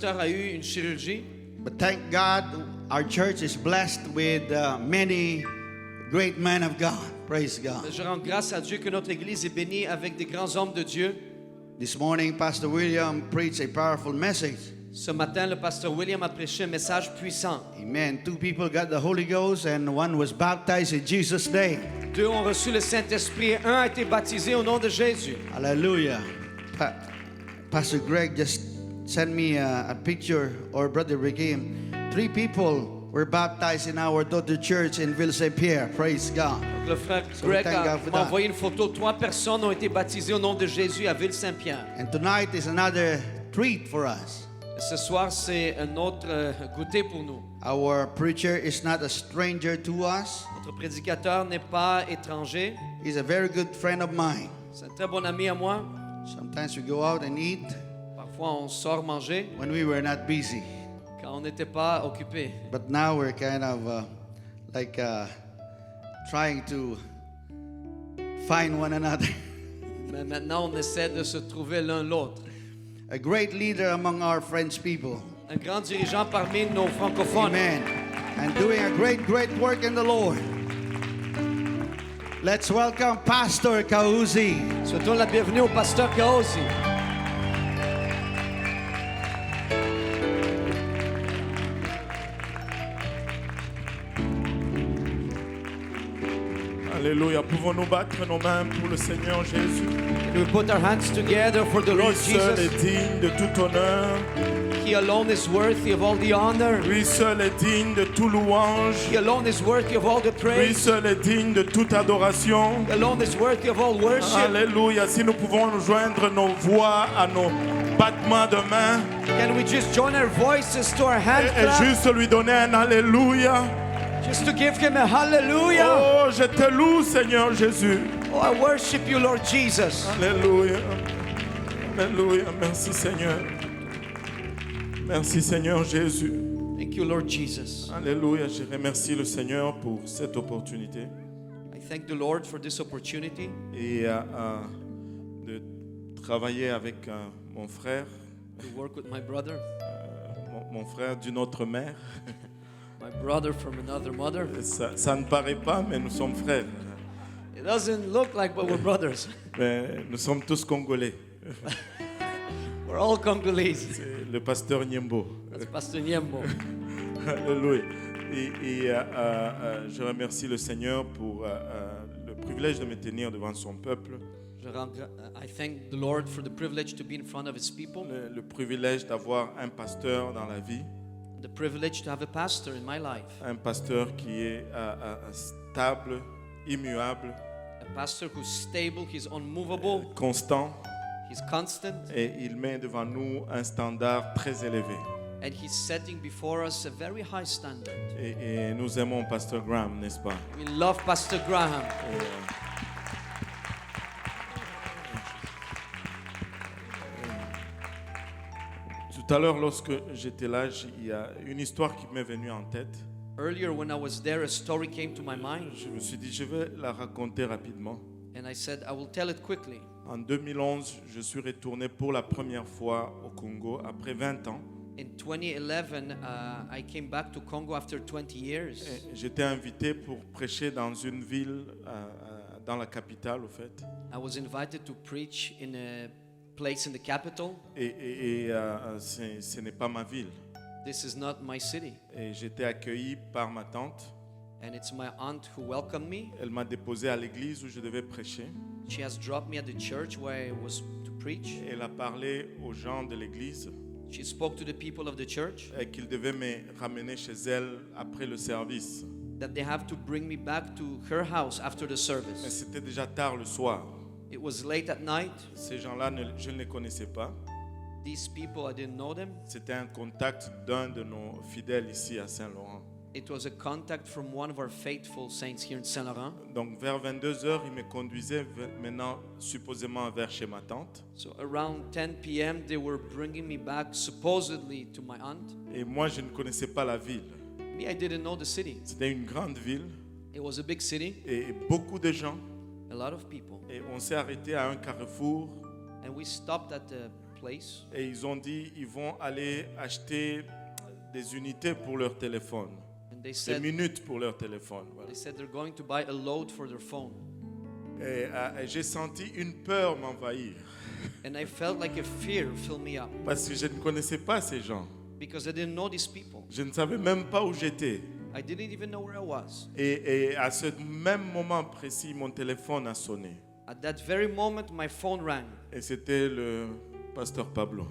pasteur a eu une chirurgie. But thank God, our church is blessed with many great men of God. Praise God. Je rends grâce à Dieu que notre église est bénie avec des grands hommes de Dieu. This morning, Pastor William preached a powerful message. Ce matin, le pasteur William a prêché un message puissant. Amen. 2 people got the Holy Ghost and one was baptized in Jesus' name. 2 ont reçu le Saint-Esprit et 1 a été baptisé au nom de Jésus. Hallelujah. Pastor Greg just sent me a picture, or Brother Rikim. 3 people were baptized in our daughter church in Ville Saint-Pierre. Praise God. Donc, le frère So Greg thank God for m'a that. envoyé une photo. 3 personnes ont été baptisées au nom de Jésus à Ville-Saint-Pierre. And tonight is another treat for us. Et ce soir, c'est un autre goûter pour nous. Our preacher is not a stranger to us. Notre prédicateur n'est pas étranger. He's a very good friend of mine. C'est un très bon ami à moi. Sometimes we go out and eat Parfois, on sort manger when we were not busy. quand on n'était pas occupé. But now we're kind of trying to find one another. Mais maintenant, on essaie de se trouver l'un l'autre. A great leader among our French people. Un grand dirigeant parmi nos francophones. Amen. And doing a great work in the Lord. Let's welcome Pastor Kauzi. Souhaitons la bienvenue au pasteur Kaosi. Alléluia. Pouvons-nous battre nos mains pour le Seigneur Jésus? We put our hands together for the Lui Lord seul est Jesus. digne de tout honneur. He alone is worthy of all the honor. Lui seul est digne de tout louange. He alone is worthy of all the Lui praise. seul est digne de toute adoration. He alone is worthy of all worship. Alléluia. Si nous pouvons nous joindre nos voix à nos battements de main Can we just join our voices to our hand et clap? juste lui donner un Alléluia. Just to give him a hallelujah. Oh, je te loue, Seigneur Jésus. Oh, I worship you, Lord Jesus. Alléluia. Alléluia. Merci, Seigneur. Merci, Seigneur Jésus. Thank you, Lord Jesus. Alléluia. Je remercie le Seigneur pour cette opportunité I thank the Lord for this opportunity et de travailler avec mon frère, to work with my brother, mon frère d'une autre mère. my brother from another mother. Ça ne paraît pas, mais nous sommes frères. It doesn't look like, but we're brothers. Mais nous sommes tous congolais. We're all Congolese. C'est le pasteur Niembo. That's Pastor Nyembo. Alléluia. Et je remercie le Seigneur pour le privilège de me tenir devant son peuple, I thank the Lord for the privilege to be in front of His people, le privilège d'avoir un pasteur dans la vie, the privilege to have a pastor in my life, un pasteur qui est stable, immuable, a pastor who's stable, he's unmovable, constant, he's constant, et il met devant nous un standard très élevé. and he's setting before us a very high standard. Et nous aimons Pasteur Graham, n'est-ce pas? We love Pastor Graham. Tout à l'heure, lorsque j'étais là, il y a une histoire qui m'est venue en tête. Earlier when I was there, a story came to my mind, Je me suis dit, je vais la raconter rapidement. and I said, I will tell it quickly. En 2011, je suis retourné pour la première fois au Congo après 20 ans. In 2011, I came back to Congo after 20 years. Et j'étais invité pour prêcher dans une ville, dans la capitale, au fait. I was invited to preach in a place in the capital. Et ce n'est pas ma ville. This is not my city. Et j'étais accueilli par ma tante. And it's my aunt who welcomed me. Elle m'a déposé à l'église où je devais prêcher. She has dropped me at the church where I was to preach. Elle a parlé aux gens de l'église She spoke to the people of the church et qu'ils devaient me ramener chez elle après le service. that they have to bring me back to her house after the Mais service. c'était déjà tard le soir. It was late at night. Ces gens-là, je ne les connaissais pas. These people, I didn't know them. C'était un contact d'un de nos fidèles ici à Saint-Laurent. It was a contact from one of our faithful saints here in Saint-Laurent. Donc vers 22h, il me conduisait maintenant supposément vers chez ma tante. So around 10 p.m., they were bringing me back supposedly to my aunt. Et moi, je ne connaissais pas la ville. Me, I didn't know the city. C'était une grande ville It was a big city, et beaucoup de gens. a lot of people. Et on s'est arrêté à un carrefour. And we stopped at the place. et ils ont dit ils vont aller acheter des unités pour leur téléphone, And they des said, minutes pour leur téléphone. Voilà. they're going to buy a load for their phone. Et j'ai senti une peur m'envahir And I felt like a fear fill me up parce que je ne connaissais pas ces gens. because I didn't know these people. Je ne savais même pas où j'étais. I didn't even know where I was. Et à ce même moment précis, mon téléphone a sonné. At that very moment, my phone rang. Et c'était le pasteur Pablo.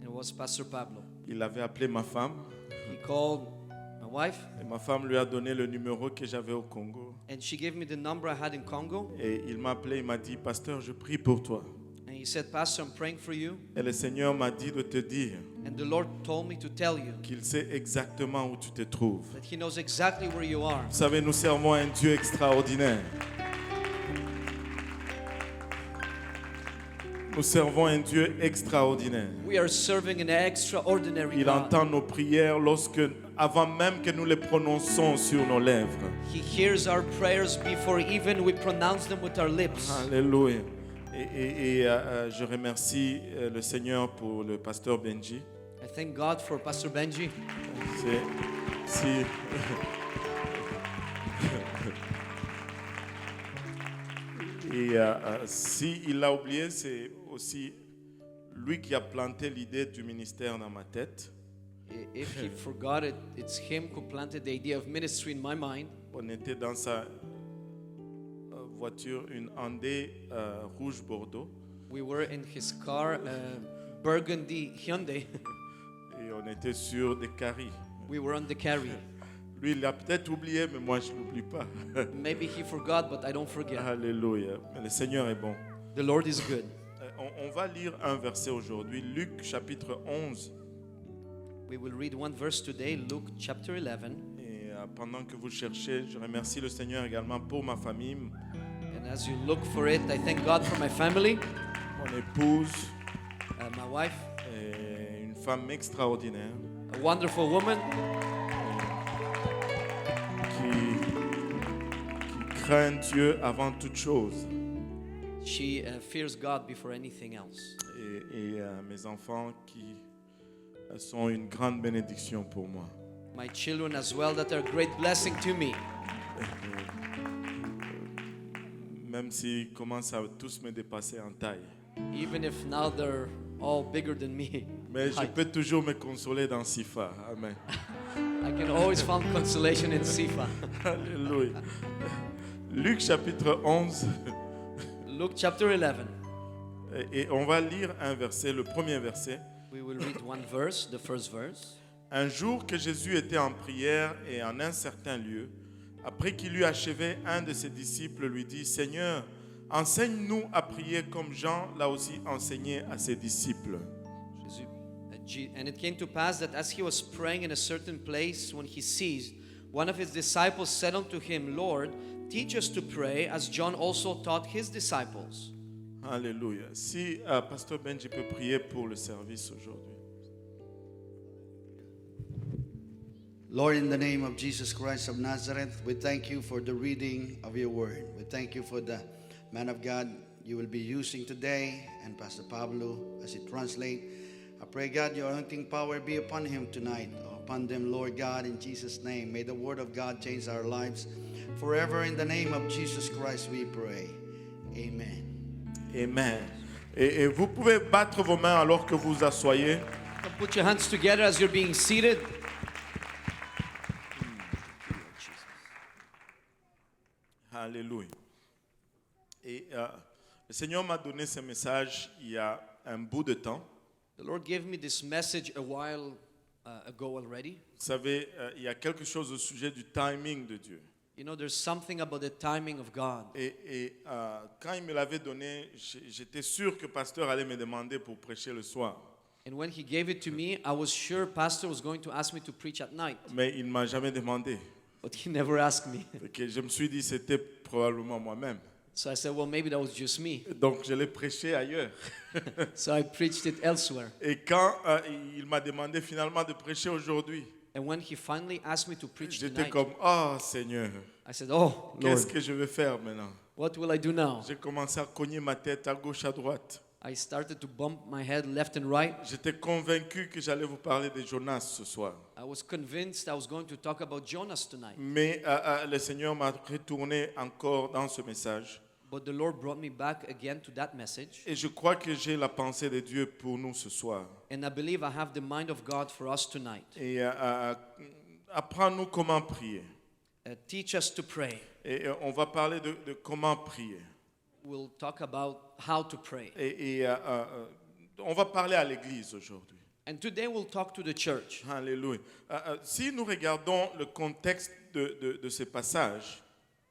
It was Pastor Pablo. Il avait appelé ma femme. He called my wife, Et ma femme lui a donné le numéro que j'avais au Congo. and she gave me the number I had in Congo. Et il m'a appelé, il m'a dit, pasteur, je prie pour toi. And he said, Pastor, I'm praying for you. Et le Seigneur m'a dit de te dire And the Lord told me to tell you qu'il sait exactement où tu te trouves. that He knows exactly where you are. Vous savez, nous servons un Dieu extraordinaire. Nous servons un Dieu extraordinaire. We are serving an extraordinary Il God. entend nos prières avant même que nous les prononçons sur nos lèvres. He hears our prayers before even we pronounce them with our lips. Alléluia. Je remercie le Seigneur pour le pasteur Benji. I thank God for Pastor Benji. Si si il l'a oublié, c'est aussi lui qui a planté l'idée du ministère dans ma tête. If he forgot it, it's him who planted the idea of ministry in my mind. On était dans sa voiture, une Hyundai rouge Bordeaux, We were in his car, Burgundy Hyundai. et on était sur des caries. We were on the carry. Lui, il a peut-être oublié, mais moi, je ne l'oublie pas. Maybe he forgot, but I don't forget. Alléluia. Mais le Seigneur est bon. The Lord is good. On va lire un verset aujourd'hui, Luc chapitre 11. We will read one verse today, Luke chapter 11. Et pendant que vous cherchez, je remercie le Seigneur également pour ma famille, And as you look for it, I thank God for my family, mon épouse, my wife, et une femme extraordinaire a wonderful woman qui craint Dieu avant toute chose. She fears God before anything else. Et mes enfants qui sont une grande bénédiction pour moi. My children as well, that are a great blessing to me. Même s'ils commencent à tous me dépasser en taille. Even if now they're all bigger than me. Mais je peux toujours me consoler dans Sifa. Amen. I can always find consolation in Sifa. Alléluia. Luc chapitre 11. Luke chapter 11. Et on va lire un verset, le premier verset. We will read one verse, the first verse. Un jour que Jésus était en prière et en un certain lieu, après qu'il eut achevé, un de ses disciples lui dit, Seigneur, enseigne-nous à prier comme Jean l'a aussi enseigné à ses disciples. And it came to pass that as he was praying in a certain place, when he ceased, one of his disciples said unto him, Lord, teach us to pray as John also taught his disciples. Alléluia. Si Pasteur Benji peut prier pour le service aujourd'hui. Lord, in the name of Jesus Christ of Nazareth, we thank you for the reading of your word. We thank you for the man of God you will be using today and Pastor Pablo as he translates. I pray, God, your anointing power be upon him tonight, upon them, Lord God, in Jesus' name. May the word of God change our lives forever. In the name of Jesus Christ we pray. Amen. Amen. Et vous pouvez battre vos mains alors que vous asseyez. Put your hands together as you're being seated. Alléluia. Et le Seigneur m'a donné ce message il y a un bout de temps. The Lord gave me this message a while ago already. Vous savez, il y a quelque chose au sujet du timing de Dieu. You know, there's something about the timing of God. Et quand il me l'avait donné, j'étais sûr que pasteur allait me demander pour prêcher le soir. And when he gave it to me, I was sure Pastor was going to ask me to preach at night. Mais il ne m'a jamais demandé. But he never asked me. Et je me suis dit c'était probablement moi-même. So I said, well, maybe that was just me. Donc je l'ai prêché ailleurs. So I preached it elsewhere. Et quand il m'a demandé finalement de prêcher aujourd'hui, And when he finally asked me to preach j'étais tonight, comme, oh Seigneur, I said, oh, qu'est-ce Lord, que je vais faire maintenant? what will I do now? J'ai commencé à cogner ma tête à gauche, à droite. I started to bump my head left and right. J'étais convaincu que j'allais vous parler de Jonas ce soir. I was convinced I was going to talk about Jonas tonight. Mais le Seigneur m'a retourné encore dans ce message. But the Lord brought me back again to that message. Et je crois que j'ai la pensée de Dieu pour nous ce soir. And I believe I have the mind of God for us tonight. Et apprends-nous comment prier. Teach us to pray. Et on va parler de comment prier. We'll talk about how to pray. Et on va parler à l'église aujourd'hui. And today we'll talk to the church. Alléluia. Si nous regardons le contexte de ce passage,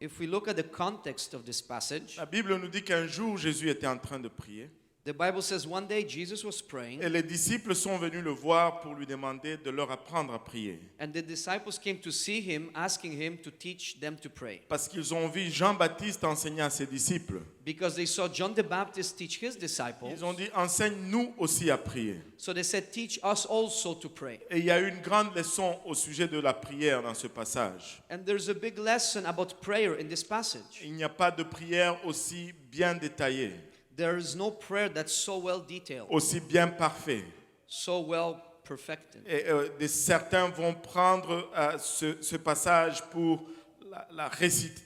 If we look at the context of this passage, la Bible nous dit qu'un jour Jésus était en train de prier. the Bible says one day Jesus was praying, Et les disciples sont venus le voir pour lui demander de leur apprendre à prier. and the disciples came to see him, asking him to teach them to pray. Parce qu'ils ont vu Jean-Baptiste enseigner à ses disciples. Because they saw John the Baptist teach his disciples. Ils ont dit, enseigne-nous aussi à prier. So they said, teach us also to pray. Et il y a une grande leçon au sujet de la prière dans ce passage. And there's a big lesson about prayer in this passage. Il n'y a pas de prière aussi bien détaillée, There is no prayer that's so well detailed, aussi bien parfaite. so well perfected. Et certains vont prendre ce passage pour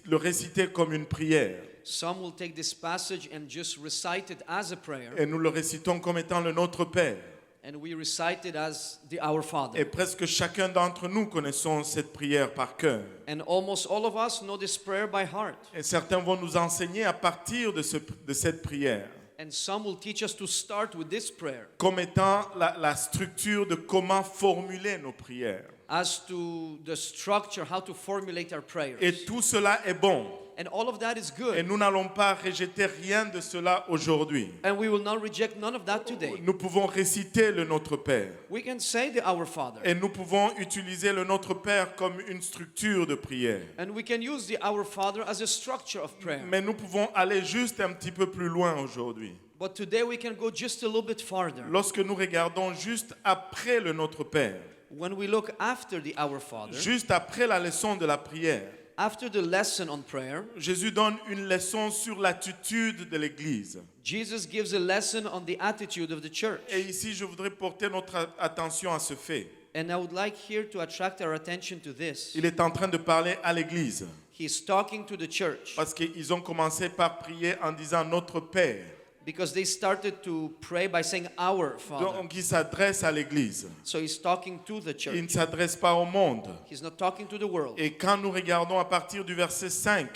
le réciter comme une prière. Some will take this passage and just recite it as a prayer, Et nous le récitons comme étant le Notre Père. and we recite it as the Our Father. Et presque chacun d'entre nous connaissons cette prière par cœur. And almost all of us know this prayer by heart. Et certains vont nous enseigner à partir de cette prière, And some will teach us to start with this prayer comme étant la structure de comment formuler nos prières. as to the structure, how to formulate our prayers. Et tout cela est bon. And all of that is Et good. nous n'allons pas rejeter rien de cela aujourd'hui. And we will not reject none of that today. Nous pouvons réciter le Notre Père. We can say the Our Father. Et nous pouvons utiliser le Notre Père comme une structure de prière. And we can use the Our Father as a structure of prayer. Mais nous pouvons aller juste un petit peu plus loin aujourd'hui. But today we can go just a little bit farther. Lorsque nous regardons juste après le Notre Père, When we look after the Our Father, juste après la leçon de la prière, after the lesson on prayer, Jésus donne une leçon sur l'attitude de l'Église. Jesus gives a lesson on the attitude of the church. Et ici, je voudrais porter notre attention à ce fait. And I would like here to attract our attention to this. Il est en train de parler à l'Église He's talking to the church parce qu'ils ont commencé par prier en disant Notre Père. because they started to pray by saying Our Father. Donc, il s'adresse à l'Église. So he's talking to the Il church. ne s'adresse pas au monde. He's not talking to the world. Et quand nous regardons à partir du verset 5,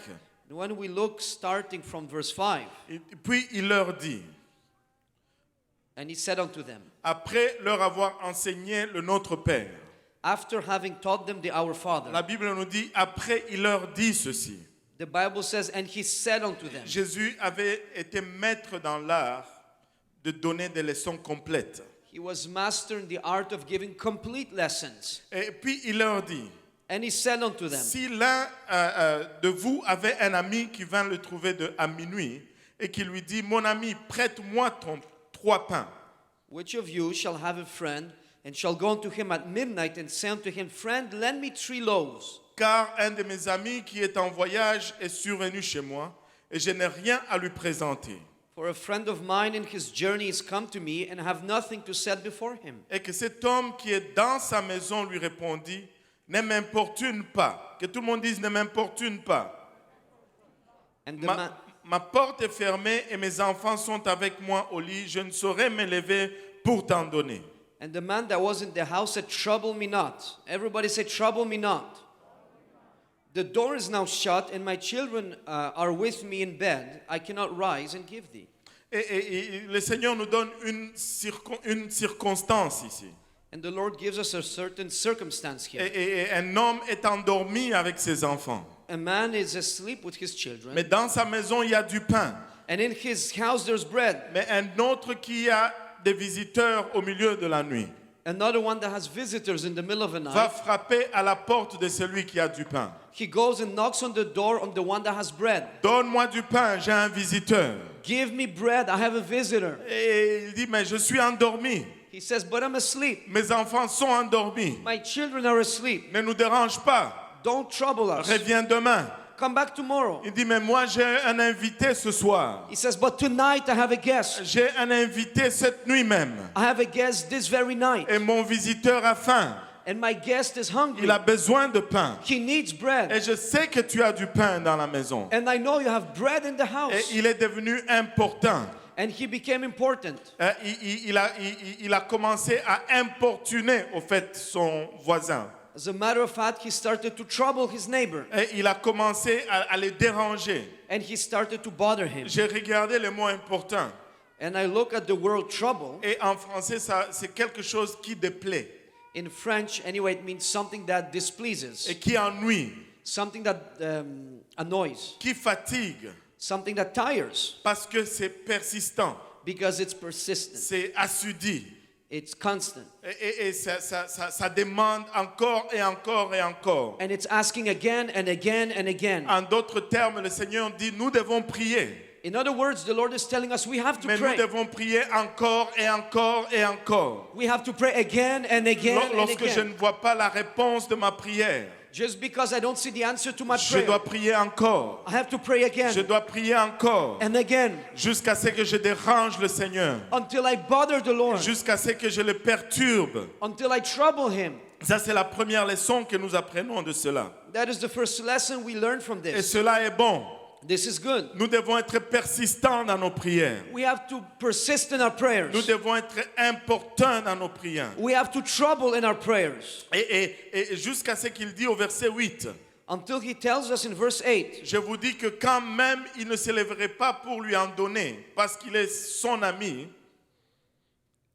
When we look starting from verse 5, puis il leur dit, and he said unto them, après leur avoir enseigné le Notre Père, after having taught them the Our Father, la Bible nous dit, après il leur dit ceci. the Bible says, and he said unto them. Jésus avait été maître dans l'art de donner des leçons complètes. He was master in the art of giving complete lessons. Et puis il leur dit, And he said unto them, si l'un de vous avait un ami qui vint le trouver à minuit et qui lui dit, mon ami, prête-moi 3 pains. which of you shall have a friend, and shall go unto him at midnight, and say unto him, Friend, lend me 3 loaves. Car un de mes amis qui est en voyage est survenu chez moi et je n'ai rien à lui présenter. For a friend of mine in his journey is come to me, and have nothing to set before him. Et que cet homme qui est dans sa maison lui répondit, ne m'importune pas. Que tout le monde dise, ne m'importune pas. And the man, Ma porte est fermée et mes enfants sont avec moi au lit. Je ne saurais me lever pour t'en donner. and the man that was in the house said, Trouble me not. Everybody say, Trouble me not. The door is now shut, and my children are with me in bed. I cannot rise and give thee. Et le Seigneur nous donne une circonstance ici. And the Lord gives us a certain circumstance here. Et un homme est endormi avec ses enfants. A man is asleep with his children, Mais dans sa maison, il y a du pain. and in his house there's bread. Mais un autre qui a des visiteurs au milieu de la nuit Another one that has visitors in the middle of the va night. frapper à la porte de celui qui a du pain. He goes and knocks on the door on the one that has bread. Donne-moi du pain, j'ai un visiteur. Give me bread, I have a visitor. Et il dit, mais je suis endormi. He says, but I'm asleep. Mes enfants sont endormis. My children are asleep. Ne nous dérange pas. Don't trouble us. Reviens demain. come back tomorrow. Il dit, mais moi j'ai un invité ce soir. He says, but tonight I have a guest. J'ai un invité cette nuit même. I have a guest this very night. Et mon visiteur a faim. And my guest is hungry. Il a besoin de pain. He needs bread. Et je sais que tu as du pain dans la maison. And I know you have bread in the Et house. il est devenu important. And he became important. Il a commencé à importuner au fait son voisin. As a matter of fact, he started to trouble his neighbor. Et il a commencé à les déranger. And he started to bother him. J'ai regardé les mots importants. And I look at the word trouble. Et en français, c'est quelque chose qui déplaît In French, anyway, it means something that displeases. et qui ennuie, Something that annoys. qui fatigue, Something that tires. parce que c'est persistant, Because it's persistent. c'est assidu. It's constant. Et ça demande encore et encore et encore. And it's asking again and again and again. En d'autres termes, le Seigneur dit, nous devons prier. In other words, the Lord is telling us we have to Mais nous pray. devons prier encore et encore et encore. We have to pray again and again and Lorsque je again. ne vois pas la réponse de ma prière, Just because I don't see the answer to my je prayer, dois prier encore. I have to pray again Je dois prier encore and again jusqu'à ce que je dérange le Seigneur, until I bother the Lord, jusqu'à ce que je le perturbe. until I trouble Him. Ça, c'est la première leçon que nous apprenons de cela. That is the first lesson we learn from Et this. cela est bon. This is good. Nous devons être persistants dans nos prières. We have to persist in our Nous prayers. devons être importants dans nos prières. We have to trouble in our prayers. Et jusqu'à ce qu'il dit au verset 8, Until He tells us in verse 8, je vous dis que quand même il ne se lèverait pas pour lui en donner, parce qu'il est son ami,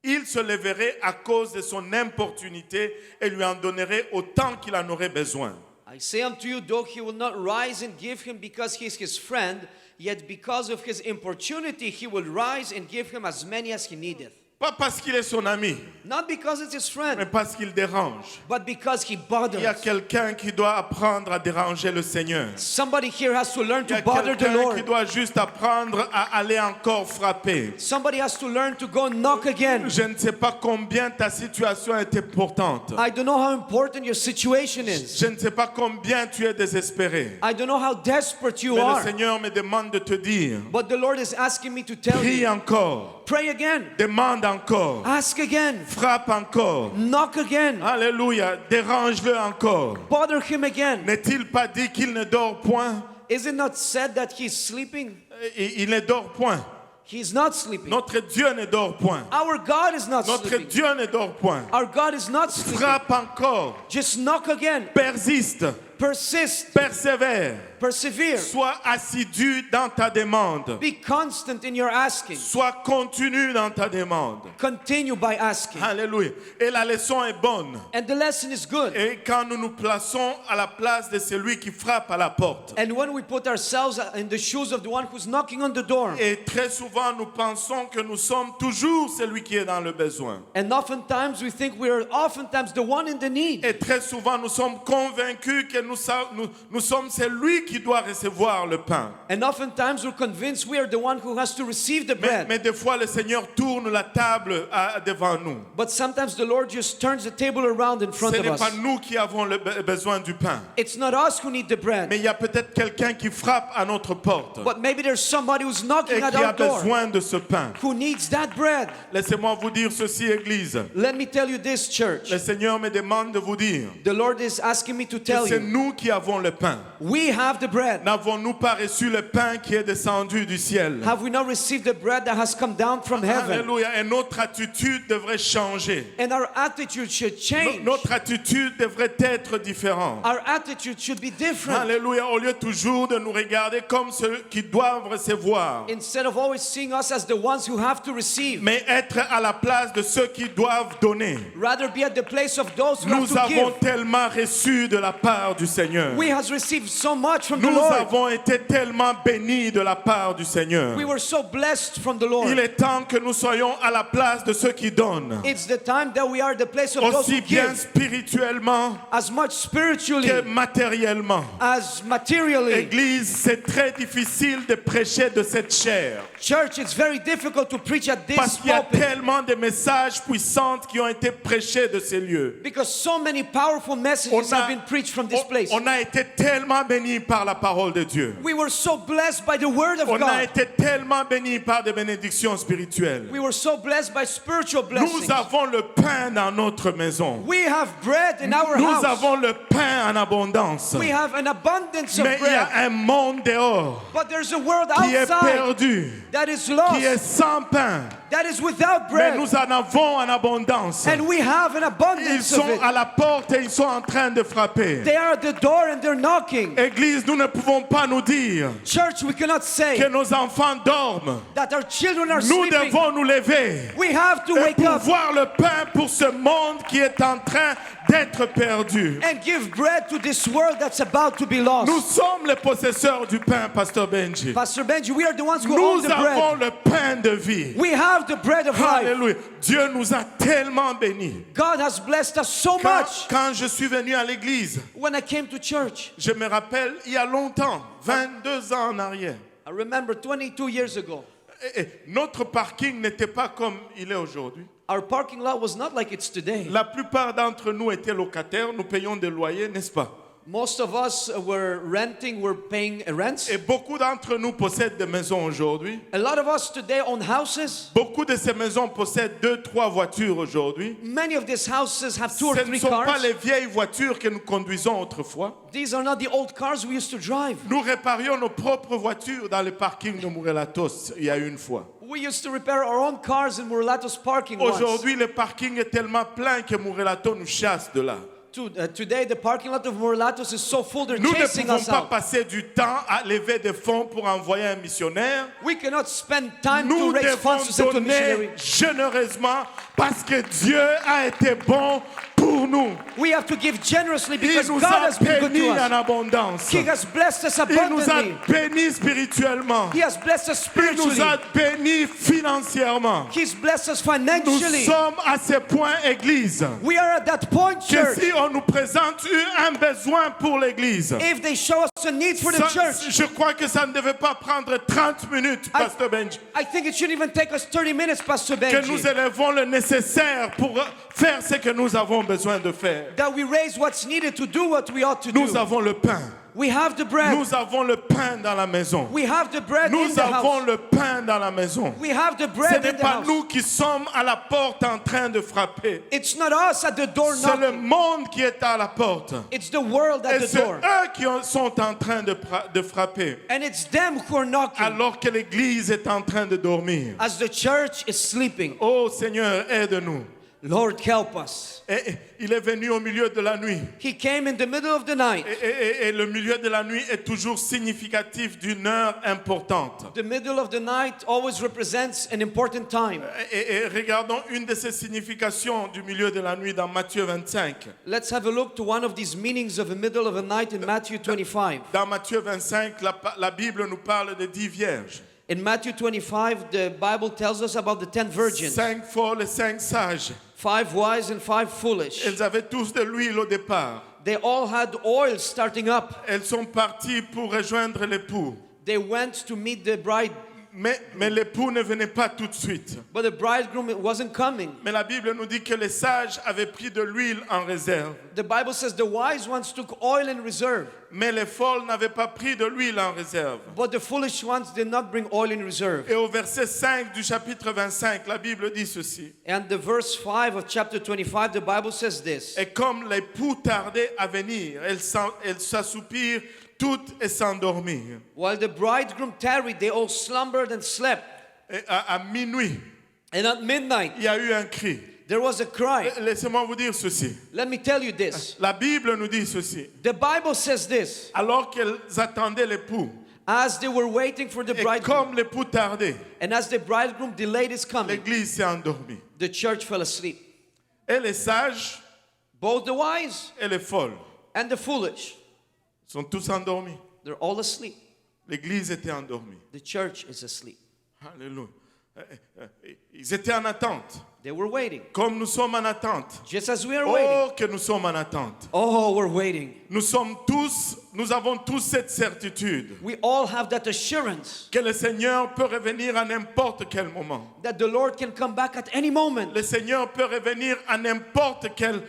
il se lèverait à cause de son importunité et lui en donnerait autant qu'il en aurait besoin. I say unto you, though He will not rise and give him because He is his friend, yet because of his importunity He will rise and give him as many as he needeth. Pas parce qu'il est son ami, Not because it's his mais friend, parce qu'il dérange. but because he Il y a bothers. quelqu'un qui doit apprendre à déranger le Seigneur. Somebody here has to learn Il y to a bother the quelqu'un qui Lord. doit juste apprendre à aller encore frapper. Somebody has to learn to go knock again. Je ne sais pas combien ta situation est importante. I don't know how important your situation is. Je ne sais pas combien tu es désespéré. I don't know how desperate you Mais le are. Seigneur me demande de te dire, But the Lord is asking me to tell prie you, encore, pray again, demande encore, ask again, frappe encore. knock again, Alléluia, dérange-le encore. bother him again. N'est-il pas dit qu'il ne dort point? Is it not said that he's sleeping? Il ne dort point. He's not sleeping. Notre Dieu ne dort point. Our God is not Notre sleeping. Dieu ne dort point. Our God is not sleeping. Frappe encore, Just knock again. persiste, Persist. persévère. Persevere. Sois assidu dans ta demande. Be constant in your asking. Sois continu dans ta demande. Continue by asking. Alléluia. Et la leçon est bonne. And the lesson is good. Et quand nous nous plaçons à la place de celui qui frappe à la porte. And when we put ourselves in the shoes of the one who's knocking on the door, Et très souvent, nous pensons que nous sommes toujours celui qui est dans le besoin. and oftentimes we think we are oftentimes the one in the need. Et très souvent, nous sommes convaincus que nous sommes celui qui doit recevoir le pain. And oftentimes we're convinced we are the one who has to receive the bread. Mais des fois, le Seigneur tourne la table devant nous. But sometimes the Lord just turns the table around in Ce front of n'est pas us. nous qui avons besoin du pain. It's not us who need the Mais bread, il y a peut-être quelqu'un qui frappe à notre porte but maybe there's somebody who's knocking et at qui a our door besoin de ce pain. who needs that bread. Laissez-moi vous dire ceci, Église. Let me tell you this, church. Le Seigneur me demande de vous dire The Lord is asking me to que tell c'est you, nous qui avons le pain. we have the bread. N'avons-nous pas reçu le pain qui est descendu du ciel? Have we not received the bread that has come down from heaven? Alléluia. Et notre attitude devrait changer. And our attitude should change. Notre attitude devrait être différente. Our attitude should be different. Alléluia. Au lieu toujours de nous regarder comme ceux qui doivent recevoir, Instead of always seeing us as the ones who have to receive, mais être à la place de ceux qui doivent donner. rather be at the place of those who have Nous to avons give. tellement reçu de la part du Seigneur. We have received so much from the Nous Lord. avons été tellement bénis de la part du Seigneur. We were so blessed from the Il Lord. est temps que nous soyons à la place de ceux qui donnent, It's the time that we are the place of those aussi who bien give, spirituellement as much spiritually que matériellement. as materially. Église, c'est très difficile de prêcher de cette chair Church, it's very difficult to preach at this parce qu'il y a pulpit tellement de messages puissants qui ont été prêchés de ces lieux. because so many powerful messages have been preached from this on place. On a été tellement bénis par la parole de Dieu. We were so blessed by the word of On a God. été tellement bénis par des bénédictions spirituelles. We were so blessed by spiritual blessings. Nous avons le pain dans notre maison. We have bread in our Nous house. avons le pain en abondance. We have an abundance of Mais il y a bread. un monde dehors But there's a world qui est outside perdu, that is qui est lost, sans pain. that is without Mais bread. nous en avons en abondance. And we have an Ils abundance sont of it. à la porte et ils sont en train de frapper. They are at the door and they're knocking. Église, nous ne pouvons pas nous dire Church, we cannot que say nos enfants dorment. that our children are Nous sleeping. devons nous lever We have to et wake up pouvoir le pain pour ce monde qui est en train d'être perdu. and give bread to this world that's about to be lost. Nous sommes les possesseurs du pain, Pasteur Benji. Pastor Benji, we are the ones who own Nous the avons bread. le pain de vie. We have the bread of life. Alléluia. Dieu nous a tellement bénis. God has blessed us so much. Quand je suis venu à l'église, When I came to church, je me rappelle, il y a longtemps, 22 ans en arrière, I remember 22 years ago, notre parking n'était pas comme il est aujourd'hui. our parking lot was not like it's today. La plupart d'entre nous étaient locataires, nous payons des loyers, n'est-ce pas? Most of us were renting, were paying rents. Et beaucoup d'entre nous possèdent des maisons aujourd'hui. A lot of us today own houses. Beaucoup de ces maisons possèdent 2-3 voitures aujourd'hui. Many of these houses have 2 or Ce 3 ne sont pas cars. les vieilles voitures que nous conduisons autrefois. These are not the old cars we used to drive. Nous réparions nos propres voitures dans le parking de Murelatos il y a une fois. We used to repair our own cars in Murelatos parking lots. Aujourd'hui, le parking est tellement plein que Murelatos nous chasse de là. Today, the parking lot of Murelatos is so full, they're Nous ne chasing pouvons us pas out. passer du temps à lever des fonds pour envoyer un missionnaire. We cannot spend time Nous to raise devons funds to send to a missionary. donner généreusement parce que Dieu a été bon pour nous. We have to give generously Il because nous God a has been good bénis to en us. abondance. He has blessed us Il nous a abundantly. bénis spirituellement. He has blessed us Il nous spiritually. a bénis financièrement. He's blessed us Nous financially. sommes à ce point, Église, We are at that point, que church. si on nous présente un besoin pour l'Église, If they show us a need for the ça, church, je crois que ça ne devait pas prendre 30 minutes, Pasteur Benji. I think it shouldn't even take us 30 minutes, Pastor Que nous Benji. élevons le nécessaire pour faire ce que nous avons besoin de faire. That we raise what's needed to do what we ought to Nous do. avons le pain. We have the bread. Nous avons le pain dans la maison. We have the bread in Nous the avons house. le pain dans la maison. We have the Ce bread n'est in the pas house. nous qui sommes à la porte en train de frapper. It's not us at the door C'est le knocking. monde qui est à la porte. It's the world at Et the c'est door. eux qui sont en train de frapper. And it's them who are knocking Alors que l'Église est en train de dormir. as the church is sleeping. Oh Seigneur, aide-nous. Lord, help us. Et il est venu au milieu de la nuit. He came in the middle of the night. Et le milieu de la nuit est toujours significatif d'une heure importante. The middle of the night always represents an important time. Et regardons une de ces significations du milieu de la nuit dans Matthieu 25. Let's have a look to one of these meanings of the middle of the night in Matthew 25. Dans Matthieu 25, la Bible nous parle de 10 vierges. In Matthew 25, the Bible tells us about the 10 virgins. 5 folles et 5 sages. 5 wise and 5 foolish. Elles avaient tous de l'huile au départ. They all had oil starting up. Elles sont parties pour rejoindre l'époux. They went to meet the bride, Mais l'époux ne venait pas tout de suite. but the bridegroom wasn't coming. Mais la Bible nous dit que les sages avaient pris de l'huile en réserve. The Bible says the wise ones took oil in reserve, Mais les folles n'avaient pas pris de l'huile en réserve. but the foolish ones did not bring oil in reserve. Et au verset 5 du chapitre 25, la Bible dit ceci. And the verse 5 of chapter 25, the Bible says this. Et comme l'époux tardait à venir, elles s'assoupirent toutes et s'endormirent. While the bridegroom tarried, they all slumbered and slept. Et à minuit, And at midnight, il y a eu un cri. there was a cry. Laissez-moi vous dire ceci. Let me tell you this. La Bible nous dit ceci. The Bible says this. Alors qu'elles attendaient l'époux, As they were waiting for the et bridegroom, comme l'époux tardait, and as the bridegroom delayed his coming, l'église s'est endormie. the church fell asleep. Et les sages Both the wise et les folles and the foolish, sont tous endormis. they're all asleep. L'église était endormie. The church is asleep. Alléluia. Ils étaient en attente. They were waiting. Comme nous sommes en attente. Just as we are waiting. Oh, que nous sommes en attente. Oh, we're waiting. Nous avons tous cette certitude We all have that assurance que le Seigneur peut revenir à n'importe quel moment. that the Lord can come back at any moment. Le Seigneur peut revenir à n'importe quel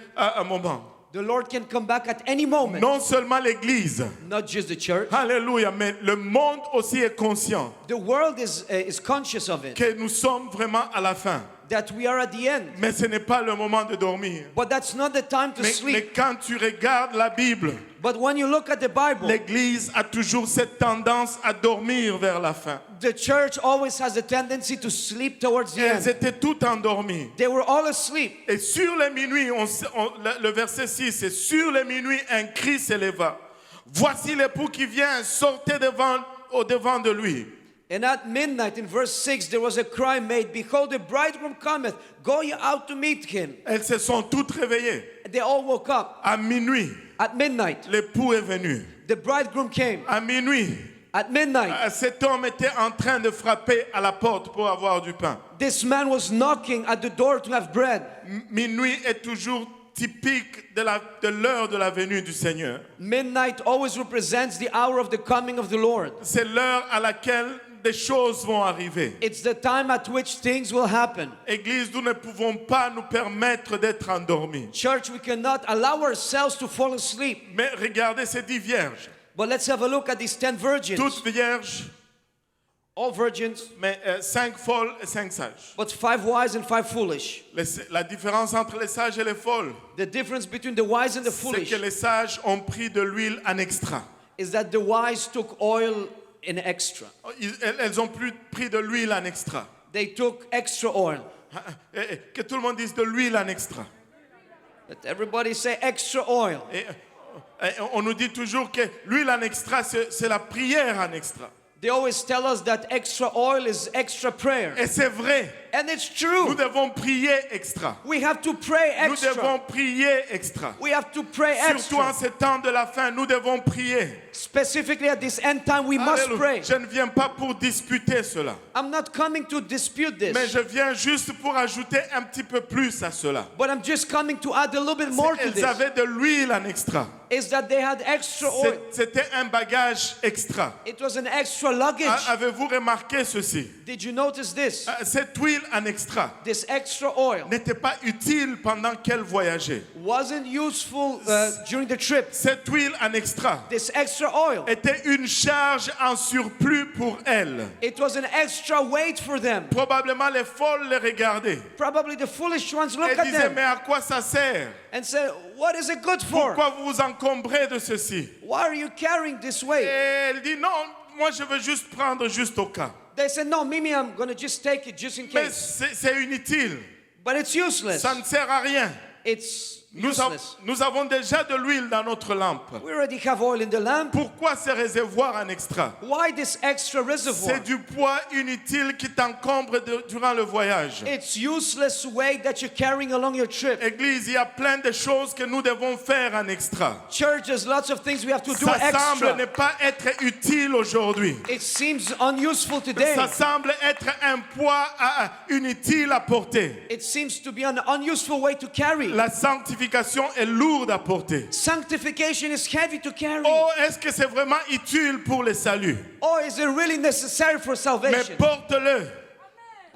moment. The Lord can come back at any moment. Non seulement l'Église, Not just the church. alléluia, mais le monde aussi est conscient The world is conscious of it. que nous sommes vraiment à la fin. That we are at the end. Mais ce n'est pas le moment de dormir. But that's not the time to Mais sleep. quand tu regardes la Bible, But when you look at the Bible, l'Église a toujours cette tendance à dormir vers la fin. the church always has a tendency to sleep towards the Elles end. étaient toutes endormies. They were all asleep. Et sur les minuit, le verset 6, c'est sur les minuit, un cri s'éleva. Voici l'époux qui vient, sortez au devant de lui. And at midnight, in verse 6, there was a cry made, Behold, the bridegroom cometh, go ye out to meet him. Elles se sont toutes réveillées. They all woke up. À minuit, At midnight, l'époux est venu. the bridegroom came. À minuit, At midnight, cet homme était en train de frapper à la porte pour avoir du pain. this man was knocking at the door to have bread. Minuit est toujours typique de l'heure de la venue du Seigneur. Midnight always represents the hour of the coming of the Lord. C'est l'heure à laquelle des choses vont arriver. It's the time at which things will happen. Église, nous ne pouvons pas nous permettre d'être endormis. Church, we cannot allow ourselves to fall asleep. Mais regardez ces 10 vierges. But let's have a look at these 10 virgins. Toutes vierges, All virgins, mais 5 folles et 5 sages. but 5 wise and 5 foolish. La différence entre les sages et les folles, The difference between the wise and the c'est foolish que les sages ont pris de l'huile en extra. is that the wise took oil in extra. Elles ont pris de l'huile en extra. They took extra oil. Que tout le monde dise de l'huile en extra. Let everybody say extra oil. Et on nous dit toujours que l'huile en extra, c'est la prière en extra. They always tell us that extra oil is extra prayer. Et c'est vrai, And it's nous true. devons prier extra. We have to pray Nous devons extra. prier extra. We have to pray Surtout en extra. ce temps de la fin, nous devons prier. Specifically at this end time, we must Alléluia. pray. Je ne viens pas pour disputer cela, I'm not coming to dispute mais this, je viens juste pour ajouter un petit peu plus à cela. but I'm just coming to add a little bit more to Elles this. avaient de l'huile en extra. Is that they had extra oil. C'était un bagage extra. It was an extra luggage. Avez-vous remarqué ceci? Did you notice this? Cette huile en extra This extra oil n'était pas utile pendant qu'elle voyageait. wasn't useful during the trip. Cette huile en extra This extra oil, était une charge en surplus pour elle. it was an extra weight for them. Probablement les folles les regardaient Probably the foolish ones look et at disaient, mais them à quoi ça sert? and say, what is it good for? Pourquoi vous vous encombrez de ceci? Why are you carrying this Et weight? elle dit, non, moi je veux juste prendre juste au cas. They said, no, Mimi, I'm going to just take it just in Mais case. c'est inutile, But it's useless. ça ne sert à rien. It's Nous avons déjà de l'huile dans notre lampe. We already have oil in the lamp. Pourquoi ces réservoirs en extra? Why this extra reservoir? C'est du poids inutile qui t'encombre durant le voyage. It's useless weight that you're carrying along your trip. Église, il y a plein de choses que nous devons faire en extra. Church, there's lots of things we have to do Ça semble ne extra. pas être utile aujourd'hui. It seems unuseful today. Ça semble être un poids inutile à porter. It seems to be an unuseful way to carry. La sanctification est lourde à porter. Sanctification is heavy to carry. Oh, est-ce que c'est vraiment utile pour le salut? Oh, is it really necessary for Mais salvation? porte-le,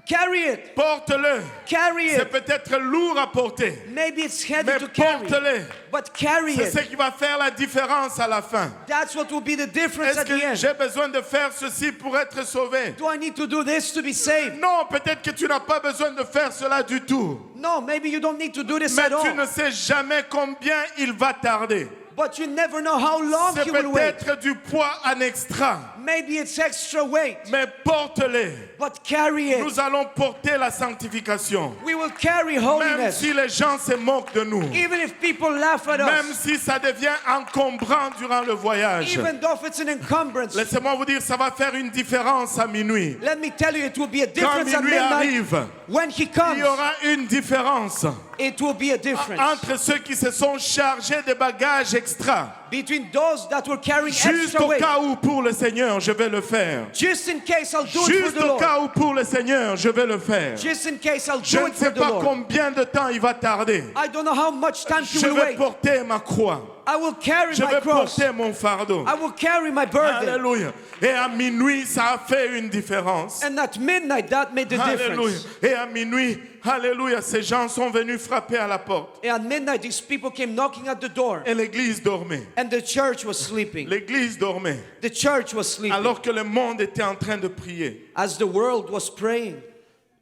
Carry it. porte-le. Carry C'est it. peut-être lourd à porter, Maybe it's heavy mais to carry, porte-le. but carry C'est ce it. qui va faire la différence à la fin. That's what will be the difference Est-ce at the que end. j'ai besoin de faire ceci pour être sauvé? Do I need to do this to be saved? Non, peut-être que tu n'as pas besoin de faire cela du tout. No, maybe you don't need to do this Mais at tu all. ne sais jamais combien il va tarder. But you never know how long C'est you will wait. peut-être du poids en extra, Maybe it's extra weight, mais porte-les. but carry it. Nous allons porter la sanctification. We will carry Même holiness. si les gens se moquent de nous. Even if people laugh at Même us. si ça devient encombrant durant le voyage. Even though if it's an encumbrance. Laissez-moi vous dire, ça va faire une différence à minuit. Let me tell you, it will be a Quand difference at minuit midnight. arrive, When he il comes, y aura une différence it will be a difference entre ceux qui se sont chargés de bagages extra. between those that were carrying Juste extra au weight. cas où pour le Seigneur, je vais le faire. Just in case I'll do it for Juste the au Lord. cas où pour le Seigneur, je vais le faire. Just in case I'll Je do ne it sais for the pas Lord. combien de temps il va tarder. I don't know how much time he Je will vais wait. porter ma croix. I will carry Je my vais cross. porter mon fardeau. I will carry my burden. Alléluia. Et à minuit, ça a fait une différence. And at midnight, that made the Alléluia. difference. Et à minuit, alléluia, ces gens sont venus frapper à la porte. And at midnight, these people came knocking at the door. Et l'église dormait. And the church was sleeping. L'église dormait. The church was sleeping. Alors que le monde était en train de prier. As the world was praying.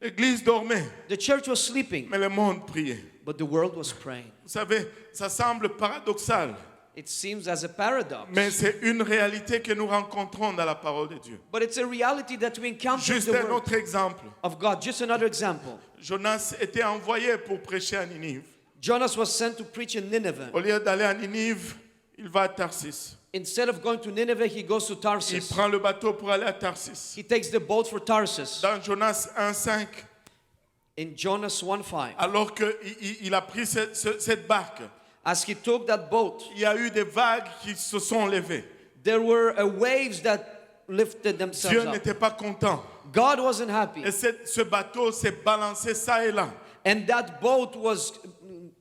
L'église dormait, The church was sleeping. mais le monde priait. But the world was praying. Vous savez, ça semble paradoxal, It seems as a paradox. mais c'est une réalité que nous rencontrons dans la parole de Dieu. But it's a reality that we encounter in Juste the un word autre exemple. of God. Just another example. Jonas était envoyé pour prêcher à Ninive. Jonas was sent to preach in Nineveh. Au lieu d'aller à Ninive, il va à Tarsis. Instead of going to Nineveh, he goes to Il Tarsus. prend le bateau pour aller à Tarsis. He takes the boat for Tarsus. Dans Jonas 1,5, In Jonas 1:5, alors qu'il a pris cette barque, as he took that boat, il y a eu des vagues qui se sont levées. there were waves that lifted Dieu themselves up. n'était pas content. God wasn't happy. Et ce bateau s'est balancé ça et là. And that boat was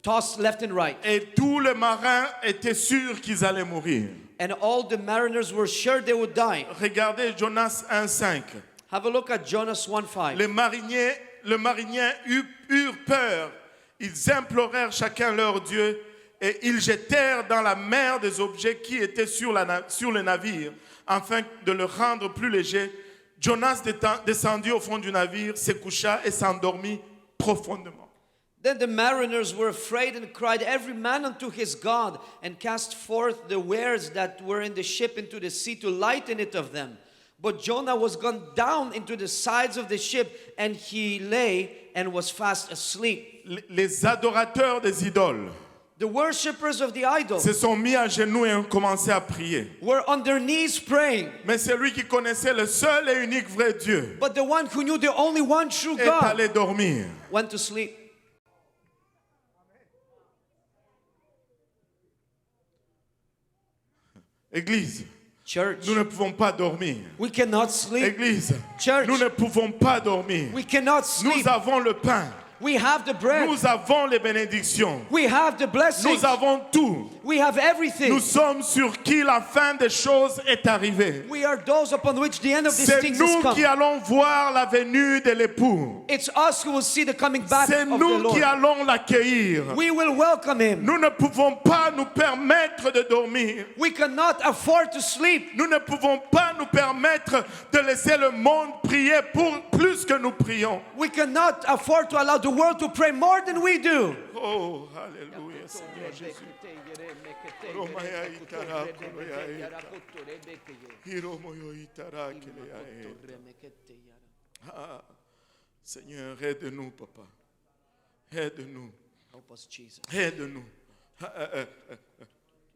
tossed left and right. Et tous les marins étaient sûrs qu'ils allaient mourir. And all the mariners were sure they would die. Regardez Jonas 1,5. Have a look at Jonas 1:5. Les mariniers eurent peur. Ils implorèrent chacun leur Dieu et ils jetèrent dans la mer des objets qui étaient sur le navire afin de le rendre plus léger. Jonas descendit au fond du navire, se coucha et s'endormit profondément. Then the mariners were afraid and cried, every man unto his God, and cast forth the wares that were in the ship into the sea to lighten it of them. But Jonah was gone down into the sides of the ship, and he lay and was fast asleep. Les adorateurs des idoles The worshippers of the idols se sont mis à genoux et ont commencé à prier. were on their knees praying. Mais celui qui connaissait le seul et unique vrai Dieu But the one who knew the only one true est God allé dormir. went to sleep. Église, Church, nous ne pouvons pas dormir. we cannot sleep. Église, Church, nous ne pouvons pas dormir. we cannot sleep. Nous avons le pain. We have the bread. Nous avons les bénédictions. We have the blessing. Nous avons tout. We have everything. Nous sommes sur qui la fin des choses est arrivée. We are those upon which the end of these C'est things has nous come. qui allons voir la venue de l'époux. It's us who will see the coming back C'est of the nous qui Lord. allons l'accueillir. We will welcome him. Nous ne pouvons pas nous permettre de dormir. We cannot afford to sleep. Nous ne pouvons pas nous permettre de laisser le monde prier pour plus que nous prions. We cannot afford to allow the world to pray more than we do. Oh, alléluia, Seigneur Jésus. Ah, Seigneur, aide-nous, papa. Aide-nous. Help us, Jesus. Aide-nous.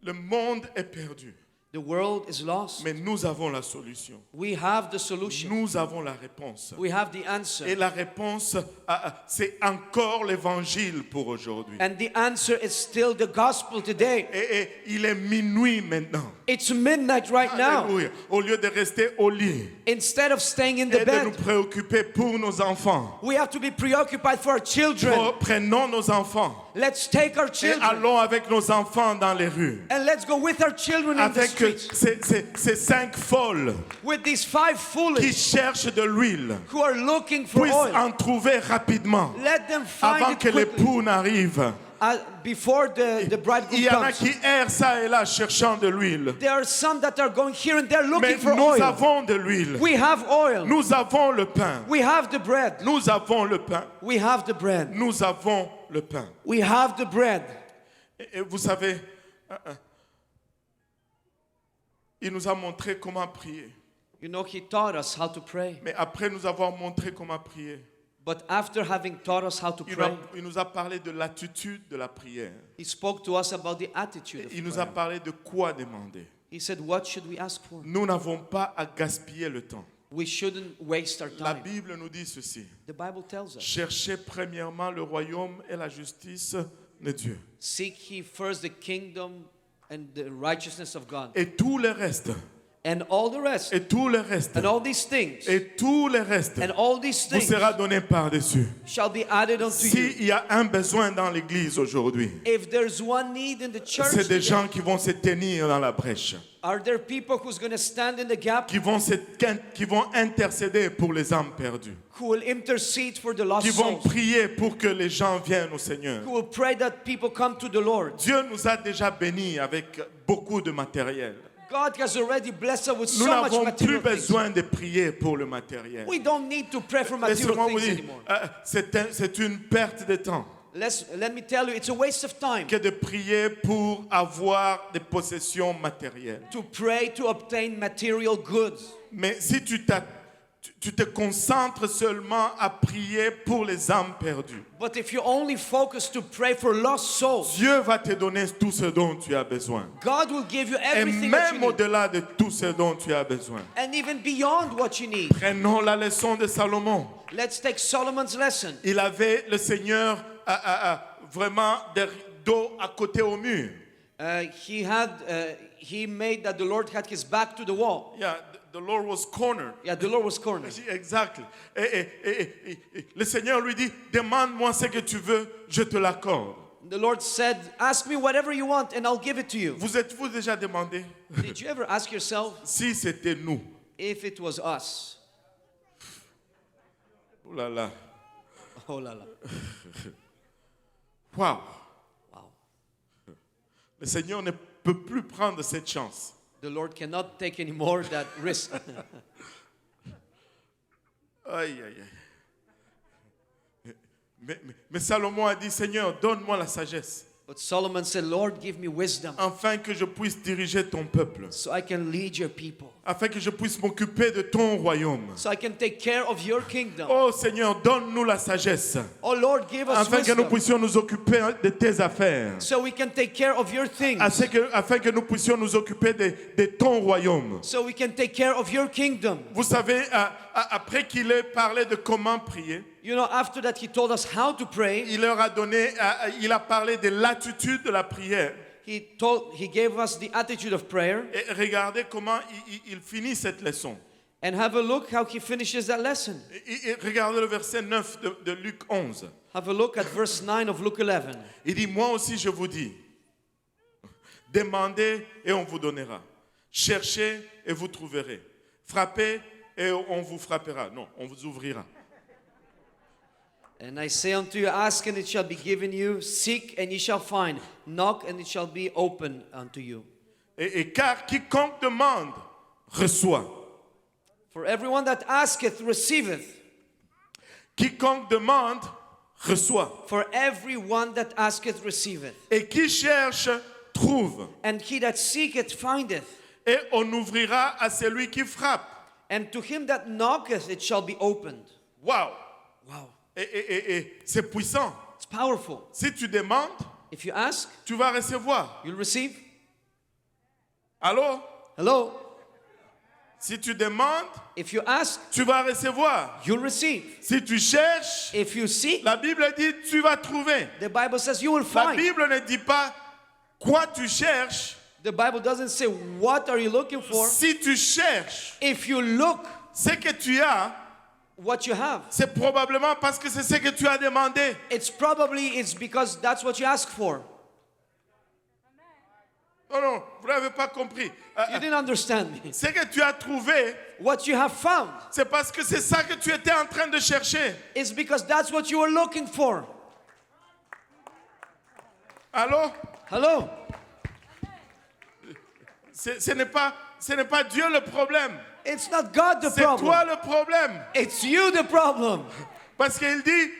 Le monde est perdu, The world is lost. mais nous avons la solution. We have the solution. Nous avons la réponse. We have the Et answer. la réponse, c'est encore l'évangile pour aujourd'hui. And the answer is still the gospel today. Et il est minuit maintenant. It's midnight right now. Alléluia. Au lieu de rester au lit Instead of staying in the et de nous bed, préoccuper pour nos enfants, we have to be preoccupied for our children. prenons nos enfants Let's take our et children allons avec nos enfants dans les rues. and let's go with our children in the Avec streets. ces 5 folles With these 5 qui foolish cherchent de l'huile who are looking for puissent oil. en trouver rapidement Let them find avant it que quickly l'époux n'arrive. Before the Il bridegroom y en a comes. qui errent ça et là cherchant de l'huile. There are some that are going here and there looking Mais for nous oil. avons de l'huile. We have oil. Nous avons le pain. We have the bread. Nous avons le pain. We have the bread. Nous avons le pain. We have the bread. Et vous savez, il nous a montré comment prier. You know, he taught us how to pray. Mais après nous avoir montré comment prier, But after having taught us how to pray, il nous a parlé de l'attitude de la prière. he spoke to us about the attitude of Il nous a prayer. parlé de quoi demander. He said, what should we ask for? Nous n'avons pas à gaspiller le temps. We shouldn't waste our La time. Bible nous dit ceci. The Bible tells us, Cherchez premièrement le royaume et la justice de Dieu. seek ye first the kingdom and the righteousness of God. Et tout le reste And all the rest. Et tout le reste. And all these things. Et tout le reste And all these vous things sera donné par-dessus. shall be added unto you. S'il y a un besoin dans l'église aujourd'hui, If there's one need in the church, c'est des today, gens qui vont se tenir dans la brèche, are there people who's going to stand in the gap, qui vont intercéder pour les âmes perdues, who will intercede for the lost qui vont souls, prier pour que les gens viennent au Seigneur. who will pray that people come to the Lord? Dieu nous a déjà bénis avec beaucoup de matériel. God has already blessed us with Nous so much n'avons plus material things. besoin de prier pour le matériel. We don't need to pray for material Laissez-moi vous things dire, anymore. c'est une perte de temps Let me tell you, it's a waste of time que de prier pour avoir des possessions matérielles. to pray to obtain material goods. Mais si tu te concentres seulement à prier pour les âmes perdues, But if you only focus to pray for lost souls, Dieu va te donner tout ce dont tu as besoin. God will give you Et everything that you même need. au-delà de tout ce dont tu as besoin. And even beyond what you need. Prenons la leçon de Salomon. Let's take Solomon's lesson. Il avait le Seigneur vraiment des rideaux à côté au mur. He made that the Lord had his back to the wall. Yeah, the Lord was cornered. Yeah, the Lord was cornered. Exactly. Et le Seigneur lui dit, demande-moi ce que tu veux, je te l'accorde. The Lord said, ask me whatever you want and I'll give it to you. Vous êtes-vous déjà demandé Did you ever ask yourself si c'était nous? if it was us? Oh là là. Oh la la. Wow. Wow. Le Seigneur ne peut plus prendre cette chance. The Lord cannot take any more that risk. Aïe, aïe, aïe. Mais Salomon a dit, Seigneur, donne-moi la sagesse, But Solomon said, Lord, give me wisdom afin que je puisse diriger ton peuple, so I can lead your people, afin que je puisse m'occuper de ton royaume. so I can take care of your kingdom. Oh Seigneur, donne-nous la sagesse, Oh Lord, give us afin que nous wisdom puissions nous occuper de tes affaires, so we can take care of your things, afin que nous puissions nous occuper de ton royaume. so we can take care of your kingdom. Vous savez, après qu'il ait parlé de comment prier, You know, after that he told us how to pray. il leur a donné, il a parlé de l'attitude de la prière. He gave us the attitude of prayer. Et regardez comment il finit cette leçon. And have a look how he finishes that lesson. Et regardez le verset 9 de Luc 11. Have a look at verse 9 of Luke 11. Il dit, moi aussi je vous dis, demandez et on vous donnera. Cherchez et vous trouverez. Frappez et on vous frappera. Non, on vous ouvrira. And I say unto you, ask and it shall be given you, seek and ye shall find, knock and it shall be opened unto you. Et car quiconque demande, reçoit. For everyone that asketh receiveth. Quiconque demande, reçoit. For everyone that asketh receiveth. Et qui cherche, trouve. And he that seeketh findeth. Et on ouvrira à celui qui frappe. And to him that knocketh it shall be opened. Wow. Wow. Et c'est puissant. It's powerful. Si tu demandes, If you ask, tu vas recevoir. you'll receive. Allô? Hello? Si tu demandes, If you ask, tu vas recevoir. you'll receive. Si tu cherches, If you seek, la Bible dit tu vas trouver. the Bible says you will La find. Bible ne dit pas quoi tu cherches. The Bible doesn't say what are you looking for. Si tu cherches If you look ce que tu as, what you have, c'est probablement parce que c'est ce que tu as demandé. it's because that's what you ask for. Non, non, vous n'avez pas compris. You didn't understand me. Ce que tu as trouvé, What you have found c'est parce que c'est ça que tu étais en train de chercher. is because that's what you were looking for. Allô? Hello? Ce n'est pas Dieu le problème. It's not God the C'est toi problem. le problème. It's you the problem. Parce qu'il dit,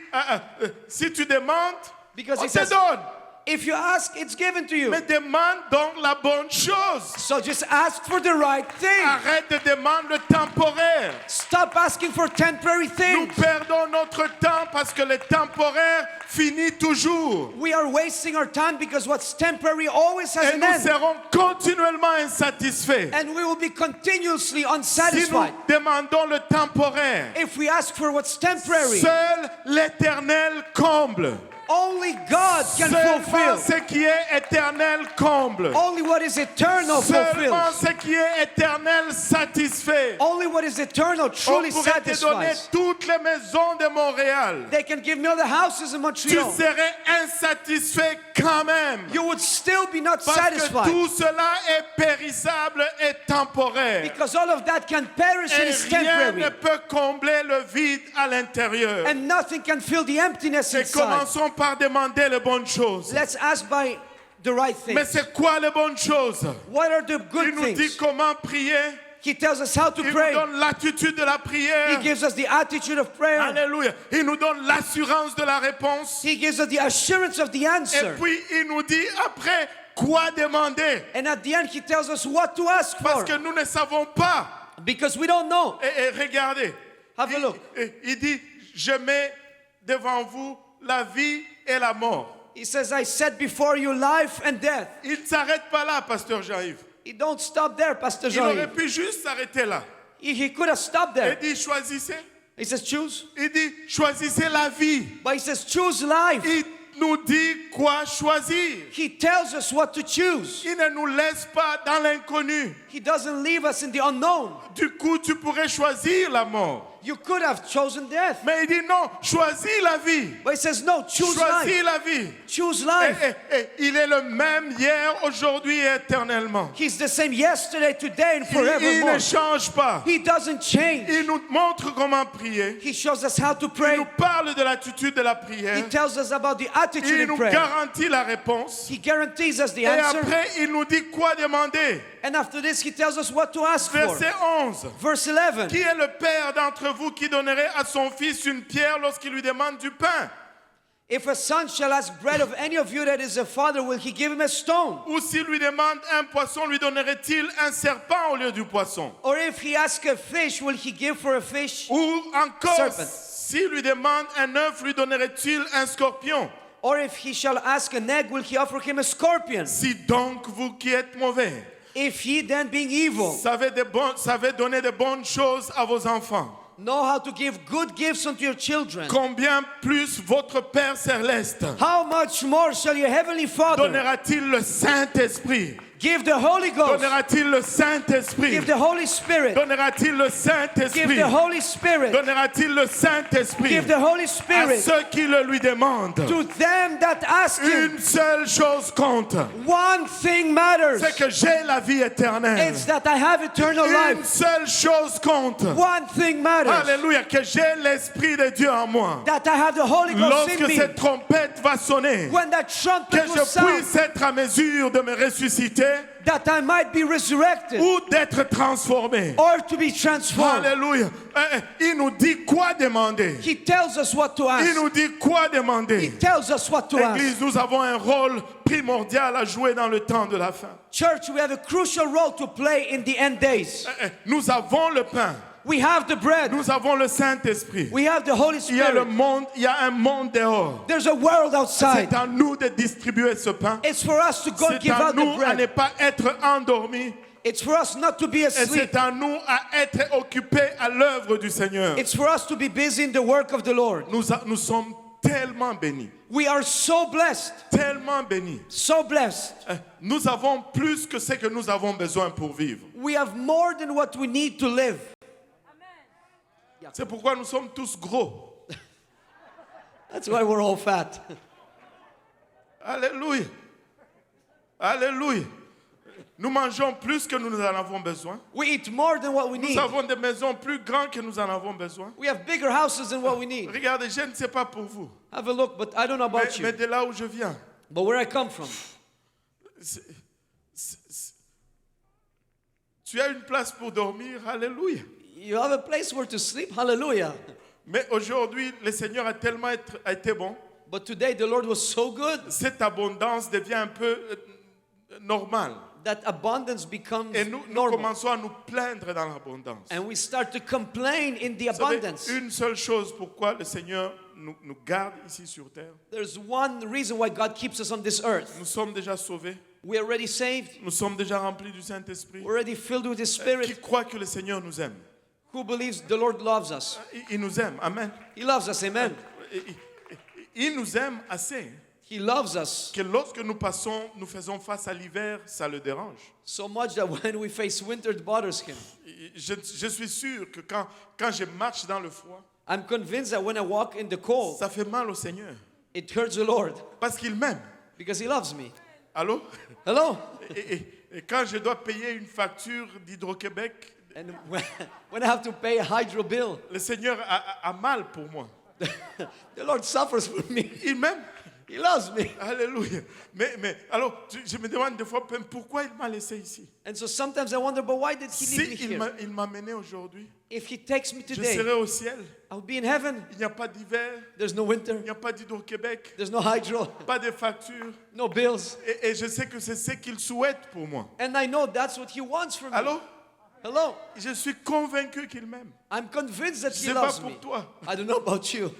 si tu demandes, Because on he te says, donne. if you ask, it's given to you. Mais demande donc la bonne chose. So just ask for the right thing. Arrête de demander le temporaire. Stop asking for temporary Nous things. perdons notre temps parce que le temporaire finit toujours. We are wasting our time because what's temporary always has Et an nous end. serons continuellement insatisfaits. And we will be continuously Si nous unsatisfied demandons le temporaire, if we ask for what's temporary. seul l'Éternel comble. Only God can Seulement fulfill. ce qui est éternel comble. Only what is eternal Seulement fulfills. ce qui est éternel satisfait. Only what is eternal On truly pourrait te donner satisfies. toutes les maisons de Montréal. They can give me all the houses in Tu Montreal. serais insatisfait quand même. You would still be not Parce que satisfied. tout cela est périssable et temporaire. Because all of that can perish and Et is rien temporary. ne peut combler le vide à l'intérieur. And nothing can fill the emptiness Et inside. commençons par demander les bonnes choses. Let's ask by the right Mais things. c'est quoi les bonnes choses? What are the Il good nous dit things? comment prier. He tells us how to Il nous pray. donne l'attitude de la He prière. gives us the attitude of prayer. Alléluia. Il nous donne l'assurance de la réponse. He gives us the assurance of the Et answer. puis il nous dit après quoi demander. And at the end, he tells us what to ask Parce for. que nous ne savons pas. Because we don't know. Et regardez. Have a look. Il dit, je mets devant vous la vie et la mort. He says, I set before you life and death. Il ne s'arrête pas là, pasteur Jean-Yves. He don't stop there, Pastor Il aurait Jean. pu juste s'arrêter là. He could have stopped Il there. dit, choisissez. He says, choose. Il dit, choisissez la vie. But he says, choose life. Il nous dit quoi choisir. He tells us what to choose. Il ne nous laisse pas dans l'inconnu. He doesn't leave us in the unknown. Du coup, tu pourrais choisir la mort. You could have chosen death. Mais il dit non, choisis la vie. But he says, no, choose life. Choisis la vie. Choose life. Et il est le même hier, aujourd'hui et éternellement. He's the same yesterday, today, and Il forevermore. ne change pas. He doesn't change. Il nous montre comment prier. He shows us how to Il pray. nous parle de l'attitude de la He prière. tells us about the attitude Il in nous prayer. garantit la réponse. He guarantees us the Et answer. après, il nous dit quoi demander. And after this, he tells us what to ask for. Verset 11. Verse 11. Qui est le père d'entre vous qui donnerait à son fils une pierre lorsqu'il lui demande du pain? If a son shall ask bread of any of you that is a father, will he give him a stone? Ou s'il lui demande un poisson, lui donnerait-il un serpent au lieu du poisson? Or if he asks a fish, will he give for a fish? Ou encore, Serpent. s'il lui demande un œuf, lui donnerait-il un scorpion? Or if he shall ask an egg, will he offer him a scorpion? Si donc vous qui êtes mauvais, If he then, being evil, savez donner de bonnes choses à vos enfants, know how to give good gifts unto your children, combien plus votre Père céleste how much more shall your heavenly Father donnera-t-il le Saint-Esprit? give the Holy Ghost, Donnera-t-il le Saint-Esprit? give the Holy Spirit, Donnera-t-il le give Saint-Esprit? the Holy Spirit, Donnera-t-il le Saint-Esprit give the Holy à Spirit ceux qui le lui demandent? to them that ask him? Une seule chose compte, One thing matters. c'est que j'ai la vie éternelle. It's that I have eternal Une life. seule chose compte. One thing matters. Alléluia, que j'ai l'Esprit de Dieu en moi. That I have the Holy Ghost in Lorsque me. cette trompette va sonner, When that que trumpet je will sound, puisse être à mesure de me ressusciter that I might be resurrected ou d'être transformé. or to be transformed. Alléluia. Il nous dit quoi demander. He tells us what to Il ask. nous dit quoi He demander. tells us what to ask. Église, nous avons un rôle primordial à jouer dans le temps de la fin. Church, we have a crucial role to play in the end days. Nous avons le pain. We have the bread. Nous avons le Saint-Esprit. We have the Holy Il y a le Spirit. monde, il y a un monde dehors. There's a world outside. C'est à nous de distribuer ce pain. It's for us to go C'est give à out the nous à ne bread. pas être endormis. It's for us not to be Et asleep. c'est à nous à être occupés à l'œuvre du Seigneur. It's for us to be busy in the work of the Lord. Nous sommes tellement bénis. We are so blessed. Tellement bénis. So blessed. Nous avons plus que ce que nous avons besoin pour vivre. We have more than what we need to live. C'est pourquoi nous sommes tous gros. That's why we're all fat. Alléluia. Alléluia. Nous mangeons plus que nous en avons besoin. We eat more than what we Nous need. avons des maisons plus grandes que nous en avons besoin. We have bigger houses than what we need. Regardez, je ne sais pas pour vous, Have a look, but I don't know about mais you. de là où je viens, But where I come from, tu as une place pour dormir. Alléluia. you have a place where to sleep. Hallelujah. Mais aujourd'hui, le Seigneur a tellement été bon. But today the Lord was so good Cette abondance devient un peu normale. that abundance becomes Et nous normal. commençons à nous plaindre dans l'abondance. And we start to complain in the Vous savez, abundance. une seule chose pourquoi le Seigneur nous garde ici sur terre. There's one reason why God keeps us on this earth. Nous sommes déjà sauvés. We're already saved. Nous sommes déjà remplis du Saint-Esprit. We're already filled with His Qui Spirit. croit que le Seigneur nous aime. Who believes the Lord loves us? Il nous aime. Amen. He loves us. Amen. il nous aime assez He loves us que lorsque nous faisons face à l'hiver, ça le dérange. so much that when we face winter, it bothers him. Je suis sûr que quand je marche dans le froid, I'm convinced that when I walk in the cold, ça fait mal au Seigneur. it hurts the Lord Parce qu'il m'aime. because he loves me. Allô? Hello? Et quand je dois payer une facture d'Hydro-Québec, And when I have to pay a hydro bill, le Seigneur a mal pour moi. the Lord suffers for me. Il m'aime. He loves me. Alléluia. Mais alors, je me demande des fois pourquoi il m'a laissé ici. And so sometimes I wonder, but why did he leave me Si here? il m'a mené aujourd'hui, If he takes me je today, serai au ciel. I'll be in heaven. Il n'y a pas d'hiver, There's no winter. il n'y a pas d'Hydro-Québec, There's no hydro. pas de facture. No bills. Et je sais que c'est ce qu'il souhaite pour moi. And I know that's what he wants from me. Allô? Hello? Je suis convaincu qu'il m'aime. I'm convinced that Je he sais pas loves pour me. toi. I don't know about you.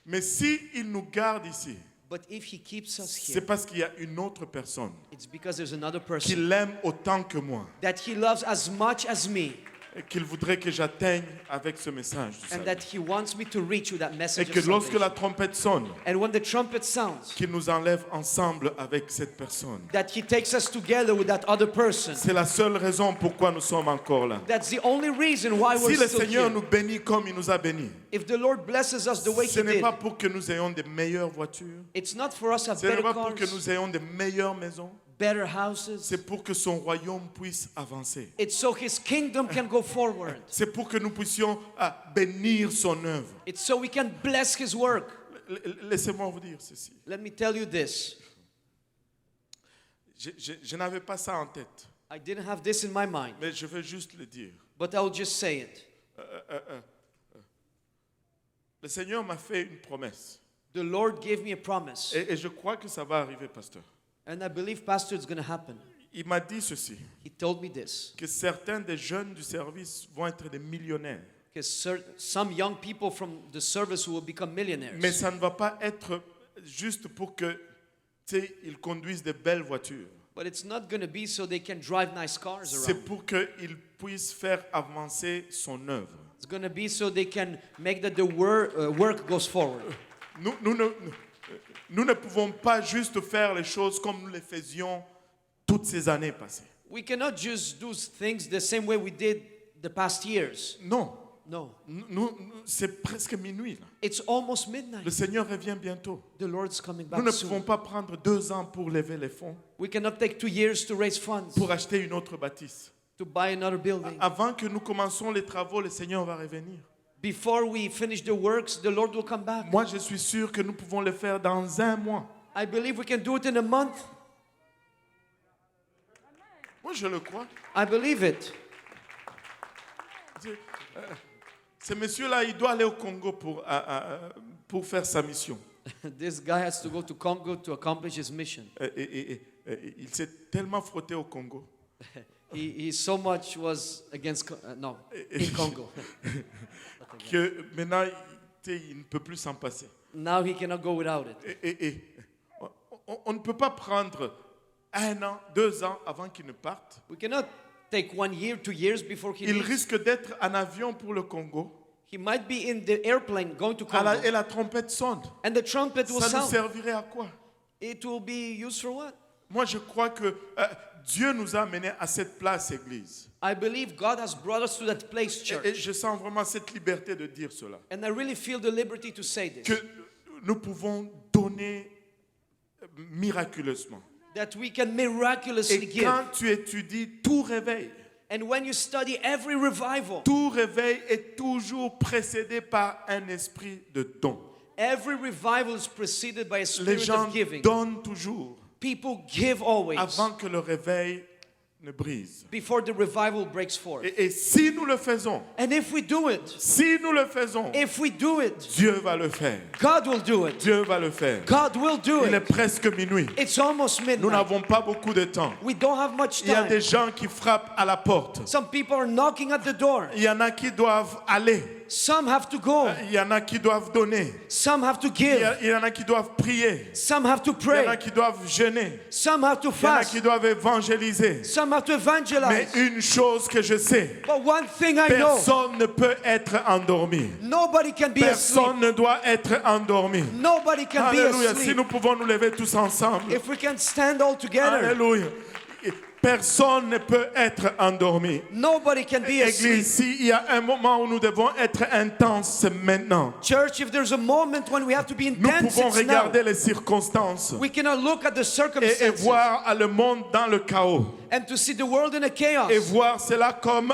Mais si il nous garde ici, But if he keeps us c'est here, parce qu'il y a une autre personne it's because there's another qui person l'aime autant que moi that he loves as much as me et qu'il voudrait que j'atteigne avec ce message du and salut. that he wants me to reach with that Et message que of lorsque la salvation. trompette sonne, And when the trumpet sounds, qu'il nous enlève ensemble avec cette personne. that he takes us together with that other person. C'est la seule raison pourquoi nous sommes encore là. That's the only reason why Si we're le still Seigneur here. nous bénit comme il nous a bénis, If the Lord blesses us the way ce he n'est did, pas pour que nous ayons des meilleures voitures, it's not for us to have ce n'est better pas pour que cars, nous ayons des meilleures maisons, better houses. c'est pour que son royaume puisse avancer. It's so his kingdom can go forward. C'est pour que nous puissions bénir son œuvre. It's so we can bless his work. Laissez-moi vous dire ceci. Let me tell you this. Je n'avais pas ça en tête, I didn't have this in my mind, mais je veux juste le dire. but I'll just say it. Le Seigneur m'a fait une promesse. The Lord gave me a promise, Et je crois que ça va arriver, pasteur. and I believe, Pastor, it's going to happen. Il m'a dit ceci, He told me this, que certains des jeunes du service vont être des millionnaires. because some young people from the service will become millionaires. Mais ça ne va pas être juste pour que, tu sais, ils conduisent de belles voitures. But it's not going to be so they can drive nice cars C'est around. pour qu'ils puissent faire avancer son œuvre. It's going to be so they can make that the work goes forward. Nous ne pouvons pas juste faire les choses comme nous les faisions toutes ces années passées. We cannot just do things the same way we did the past years. Non, No. c'est presque minuit. Là. It's almost midnight. Le Seigneur revient bientôt. The Lord's coming Nous back ne pouvons soon. pas prendre 2 ans pour lever les fonds, We cannot take 2 years to raise funds, pour acheter une autre bâtisse. to buy another building. Avant que nous commençons les travaux, le Seigneur va revenir. Before we finish the works, the Lord will come back. Moi, je suis sûr que nous pouvons le faire dans 1 mois. I believe we can do it in a month. Moi, je le crois. I believe it. Ce monsieur-là, il doit aller au Congo pour faire sa mission. This guy has to go to Congo to accomplish his mission. Il s'est tellement frotté au Congo He so much was against, no, in Congo. que maintenant, il ne peut plus s'en passer. Now he cannot go without it. On ne peut pas prendre 1 an, 2 ans avant qu'il ne parte. We cannot take 1 year, 2 years before he Il leaves. risque d'être en avion pour le Congo. He might be in the airplane going to Congo. Et la trompette sonne. And the trumpet will Ça nous sound. servirait à quoi? It will be used for what? Moi, je crois que Dieu nous a amenés à cette place, Église. I believe God has brought us to that place, Et church. je sens vraiment cette liberté de dire cela. And I really feel the liberty to say this. Que nous pouvons donner miraculeusement. That we can miraculously Et give. quand tu étudies tout réveil, And when you study every revival, tout réveil est toujours précédé par un esprit de don. every revival is preceded by a Les spirit gens of giving. donnent toujours People give always avant que le réveil ne brise. before the revival breaks forth. Et si nous le faisons, And if we do it, if we do it, Dieu va le faire. God will do it. Dieu va le faire. God will do Il est it. presque minuit. It's almost Nous midnight. n'avons pas beaucoup de temps. We don't have much Il y a des time. gens qui frappent à la porte. Some people are knocking at the door. Il y en a qui doivent aller. Some have to go. Il y en a qui doivent donner. Some have to Il give. y en a qui doivent prier. Some have to Il y en a pray. qui doivent jeûner. Some have to Il y en a fast. qui doivent évangéliser. Some have to Mais evangelize. une chose que je sais, But one thing I know, personne ne peut être endormi. nobody can be asleep. Personne ne doit être endormi. Nobody can be Alléluia. Si asleep. nous pouvons nous lever tous ensemble. If we can stand all together, Alléluia. Personne ne peut être endormi. nobody can be asleep. Église, s'il y a un moment où nous devons être intenses, c'est maintenant. Church, if there's a moment when we have to be Nous intense, pouvons it's now. regarder les circonstances We cannot look at the et circumstances voir le monde dans le chaos and to see the world in a chaos et voir cela comme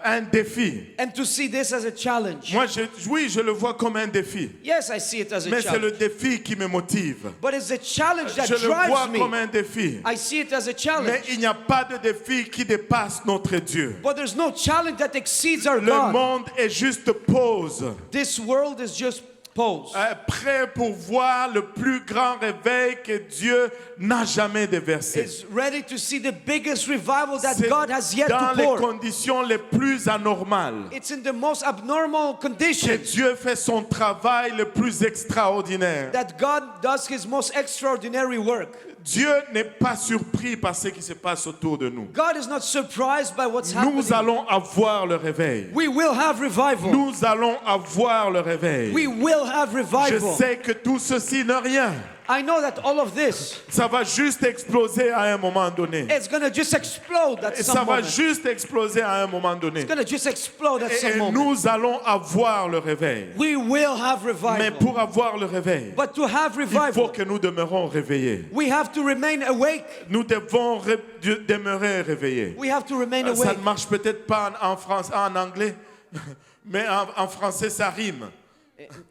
un défi. and to see this as a challenge. Moi, oui, je le vois comme un défi, Yes, I see it as a mais c'est le challenge. défi qui me motive. But it's a challenge that Je le vois drives comme me. un défi. I see it as a Mais challenge. il n'y a pas de défi qui dépasse notre Dieu. But there's no challenge that exceeds our Le God. monde est juste pause, This world is just pose. prêt pour voir le plus grand réveil que Dieu n'a jamais déversé. Is ready to see the biggest revival that C'est God has yet dans to les pour. conditions les plus anormales It's in the most abnormal que conditions Dieu fait son travail le plus extraordinaire. that God does His most extraordinary work. Dieu n'est pas surpris par ce qui se passe autour de nous. God is not surprised by what's happening. Nous allons avoir le réveil. We will have revival. Nous allons avoir le réveil. We will have Je revival. sais que tout ceci n'est rien. I know that all of this, Ça va juste exploser à un moment donné. it's going to just explode at Et ça some va moment. juste exploser à un moment donné. It's going to just explode at Et some moment. nous allons avoir le réveil. We will have Mais revival. pour avoir le réveil, But to have il faut revival, que nous demeurons réveillés. we have to remain awake. Nous devons demeurer réveillés. We have to remain Ça awake. ne marche peut-être pas en français, en anglais, mais en français ça rime.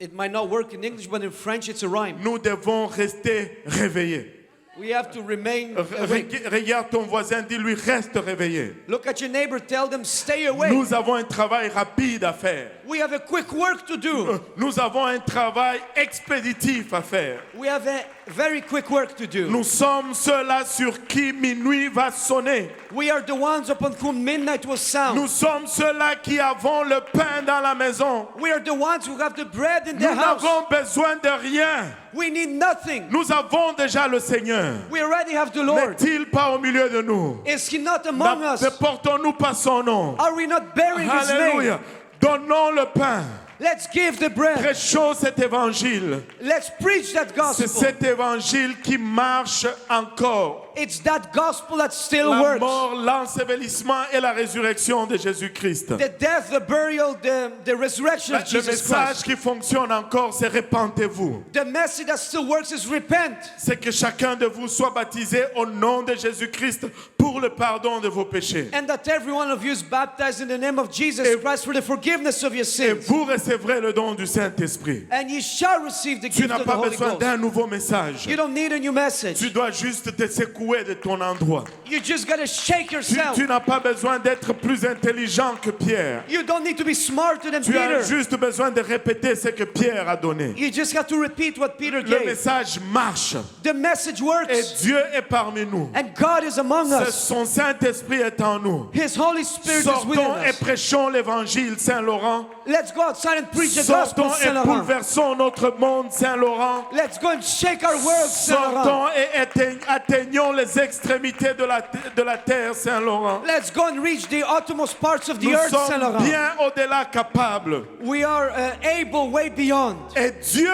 It might not work in English, but in French it's a rhyme. Nous devons rester réveillés. We have to remain awake. Regarde ton voisin, dis-lui reste réveillé. Look at your neighbor, tell them stay awake. Nous avons un travail rapide à faire. We have a quick work to do. Nous avons un travail expéditif à faire. We have a very quick work to do. Nous sommes ceux-là sur qui minuit va sonner. We are the ones upon whom midnight will sound. Nous sommes ceux-là qui avons le pain dans la maison. We are the ones who have the bread in Nous their house. n'avons besoin de rien. We need nothing. Nous avons déjà le Seigneur. We already have the Lord. N'est-il pas au milieu de nous? Is He not among us? Ne portons-nous pas son nom? Are we not bearing His name? Alléluia. Donnons le pain. Let's give the bread. Prêchons cet évangile. Let's preach that C'est gospel. cet évangile qui marche encore. It's that gospel that still La works. mort, l'ensevelissement et la résurrection de Jésus-Christ. The death, the burial, the resurrection of Le Jesus message Christ. qui fonctionne encore, c'est repentez-vous. The message that still works is repent. C'est que chacun de vous soit baptisé au nom de Jésus-Christ pour le pardon de vos péchés. And that every one of you is baptized in the name of Jesus Christ for the forgiveness of your Et sins. vous recevrez le don du Saint-Esprit. And you shall receive the Tu gift n'as of the pas Holy besoin Ghost. d'un nouveau message. You don't need a new message. Tu dois juste te secouer de ton endroit. You just gotta shake yourself. Tu n'as pas besoin d'être plus intelligent que Pierre. You don't need to be smarter than Tu as Peter. juste besoin de répéter ce que Pierre a donné. You just have to repeat what Peter Le gave. message marche. The message Et works. Dieu est parmi nous. And God is among us. Son Saint-Esprit est en nous. His Holy Spirit is within Sortons et us. prêchons l'évangile, Saint-Laurent. Let's go outside and preach the gospel, Sortons et Saint Laurent. bouleversons notre monde, Saint-Laurent. Let's go and shake our world, Saint Laurent. Sortons et atteignons les extrémités de la terre, Saint-Laurent. Let's go and reach the uttermost parts of the Nous earth, Saint sommes Laurent. bien au-delà capables. We are able way beyond. Et Dieu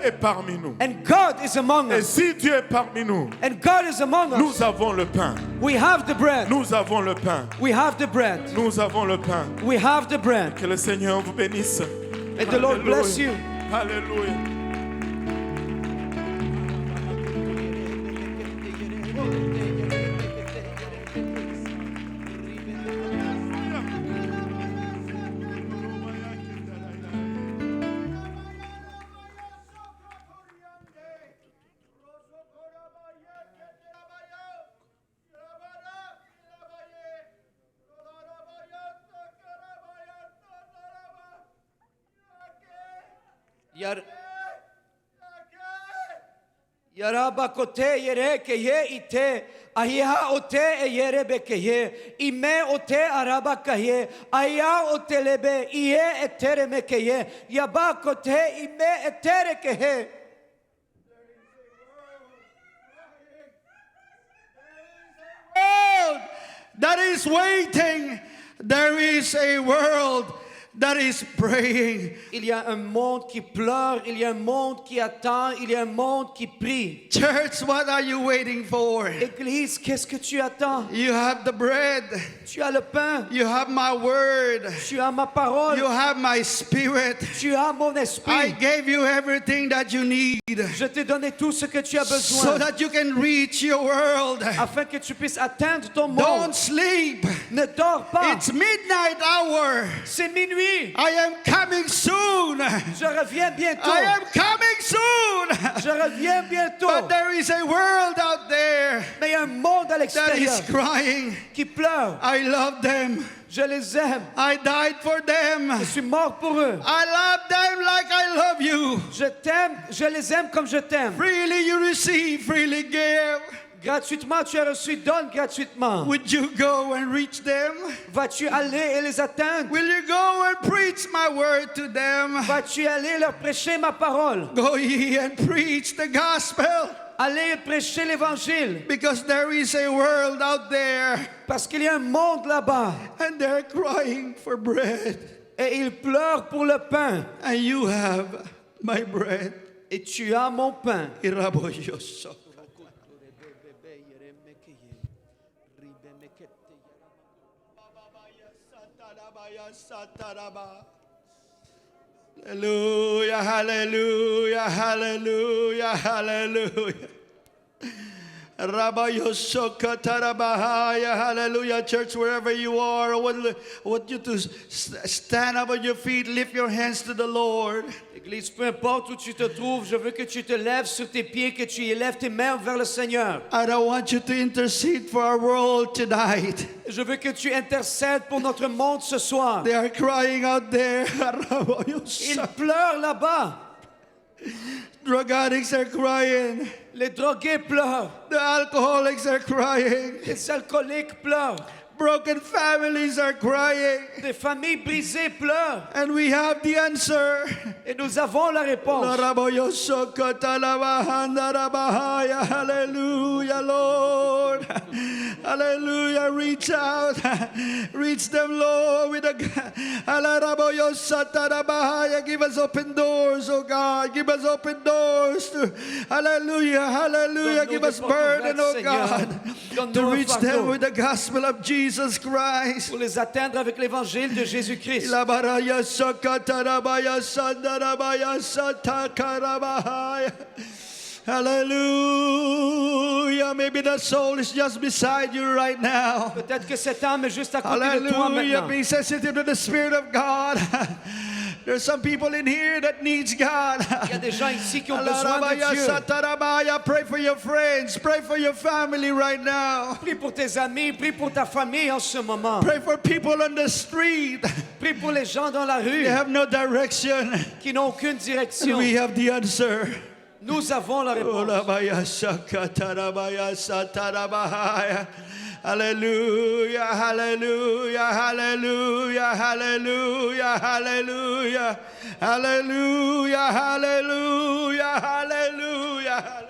est parmi nous. And God is among Et us. si Dieu est parmi nous, And God is among us. nous avons le pain. We have the bread. Nous avons le pain. We have the bread. Nous avons le pain. We have the bread. Que le Seigneur vous bénisse. May the Lord Alléluia. bless you. Alléluia. Yaraba kote yere keye ite. Aya ote yere bekeye. Ime ote araba kaye. Aya ote lebe. Iye etere mekeye. Yaba kote ime etere keye. World that is waiting. There is a world that is praying. Il y a un monde qui pleure, il y a un monde qui attend, il y a un monde qui prie. Church, what are you waiting for? Église, qu'est-ce que tu attends? You have the bread. Tu as le pain, You have my word. tu as ma parole, You have my spirit. tu as mon I esprit. gave you everything that you need Je t'ai donné tout ce que tu as so besoin that you can reach your world. afin que tu puisses atteindre ton monde. Don't sleep. Ne dors pas. It's midnight hour. C'est minuit. I am coming soon. Je reviens bientôt. I am coming soon. Je reviens bientôt. But there is a world out there Mais il y a un monde à that is l'extérieur crying. qui pleure. I love them. Je les aime. I died for them. Je suis mort pour eux. I love them like I love you. Je t'aime. Je les aime comme je t'aime. Freely you receive, freely give. Gratuitement, tu as reçu, donne gratuitement. Would you go and reach them? Vas-tu aller et les atteindre? Will you go and preach my word to them? Vas-tu aller leur prêcher ma parole? Go ye and preach the gospel, Allez prêcher l'évangile. because there is a world out there Parce qu'il y a un monde là-bas. and they're crying for bread. Et ils pleurent pour le pain. And you have my bread. Et tu as mon pain. Iraboyoso. Hallelujah, hallelujah, hallelujah, hallelujah. Rabayosokatarabahaya, hallelujah. Church, wherever you are, I want you to stand up on your feet, lift your hands to the Lord. Église, peu importe où tu te trouves, je veux que tu te lèves sur tes pieds, que tu élèves tes mains vers le Seigneur. And I want you to intercede for our world tonight. Je veux que tu intercèdes pour notre monde ce soir. They are crying out there. Ils pleurent là-bas. Drug addicts are crying. Les drogués pleurent. The alcoholics are crying. Les alcooliques pleurent. Broken families are crying. Des familles brisées pleurent. And we have the answer. Et nous avons la réponse. Hallelujah, Lord. Hallelujah. Reach out. Reach them, Lord. With a give us open doors, oh God. Give us open doors. Hallelujah. Hallelujah. Give us burden, oh God. To reach them with the gospel of Jesus Christ. Pour les atteindre avec l'évangile de Jésus-Christ. Hallelujah. Maybe that soul is just beside you right now. Peut-être que cette âme est juste à côté de toi Hallelujah. maintenant. Be sensitive to the Spirit of God. There's some people in here that needs God. Il y a des gens ici qui ont besoin de Dieu. Pray for your friends. Pray for your family right now. Prie pour tes amis, prie pour ta famille en ce moment. Pray for people on the street. Prie pour les gens dans la rue They have no direction. qui n'ont aucune direction. We have the answer. Nous avons la réponse. Hallelujah, hallelujah, hallelujah, hallelujah, hallelujah, hallelujah, hallelujah, hallelujah.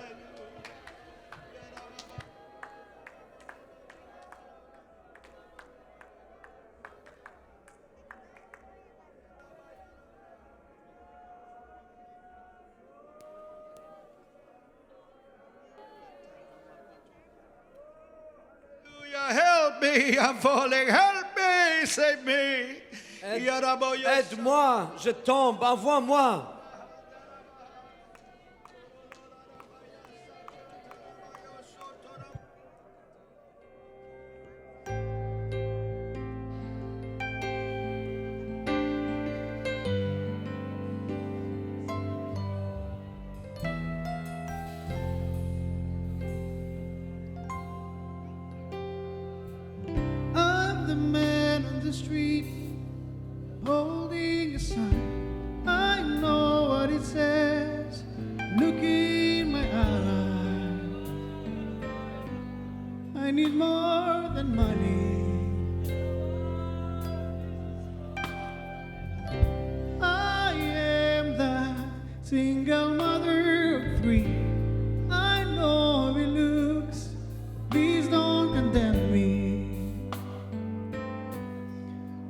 Help me, I'm falling. Help me, save me. Aide-moi, je tombe, envoie-moi. I'm the man on the street holding a sign. I know I need more than money. I am the single mother of three. I know it looks, please don't condemn me.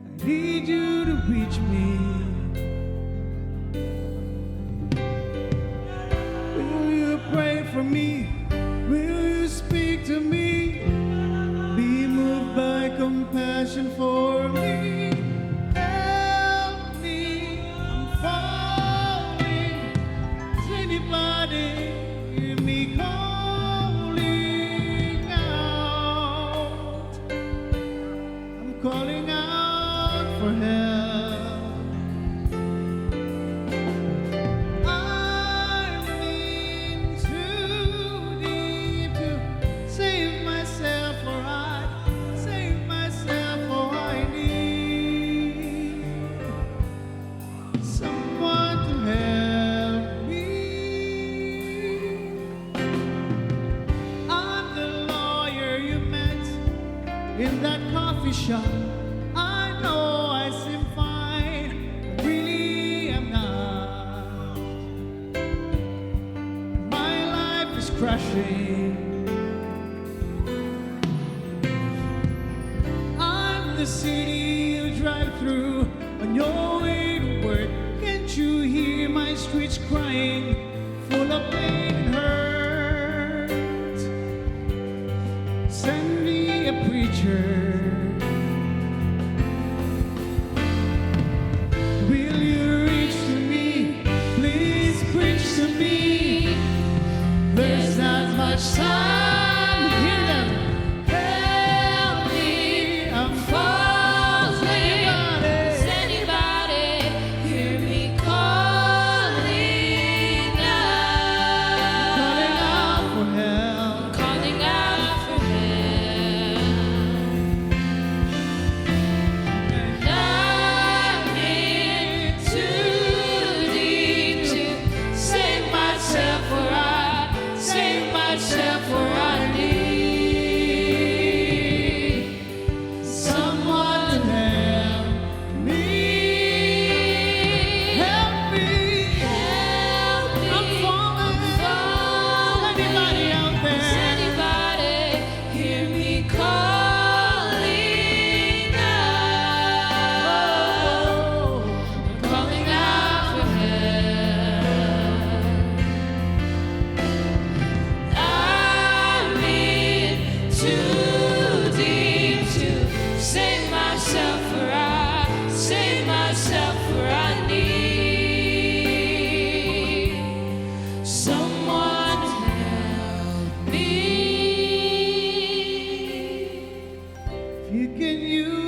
I need you to reach me. Will you pray for me? Will you speak to me? Be moved by compassion for me. Help me, I'm falling. Is anybody hear me calling out? I'm calling out for help. I'm in too deep to save myself, or I save myself, or I need someone to help me. I'm the lawyer you met in that coffee shop. I know I seem fine, but really I'm not. My life is crashing. I'm the city you drive through on your way to work. Can't you hear my streets crying, full of pain and hurt? Send me a preacher. Will you reach to me? Please preach to me. There's not much time. Hear them. Help me, I'm falling. Does anybody hear me calling Calling out? out for help. Calling out for help. And I'm in too deep to save myself, for I save myself, for I need Someone to help me. Help me. help me. I'm falling. Anybody out Does there? anybody hear me calling out? Oh, Calling out for help. I'm in too deep to save myself, for I save myself, for I need someone to help me. if you can use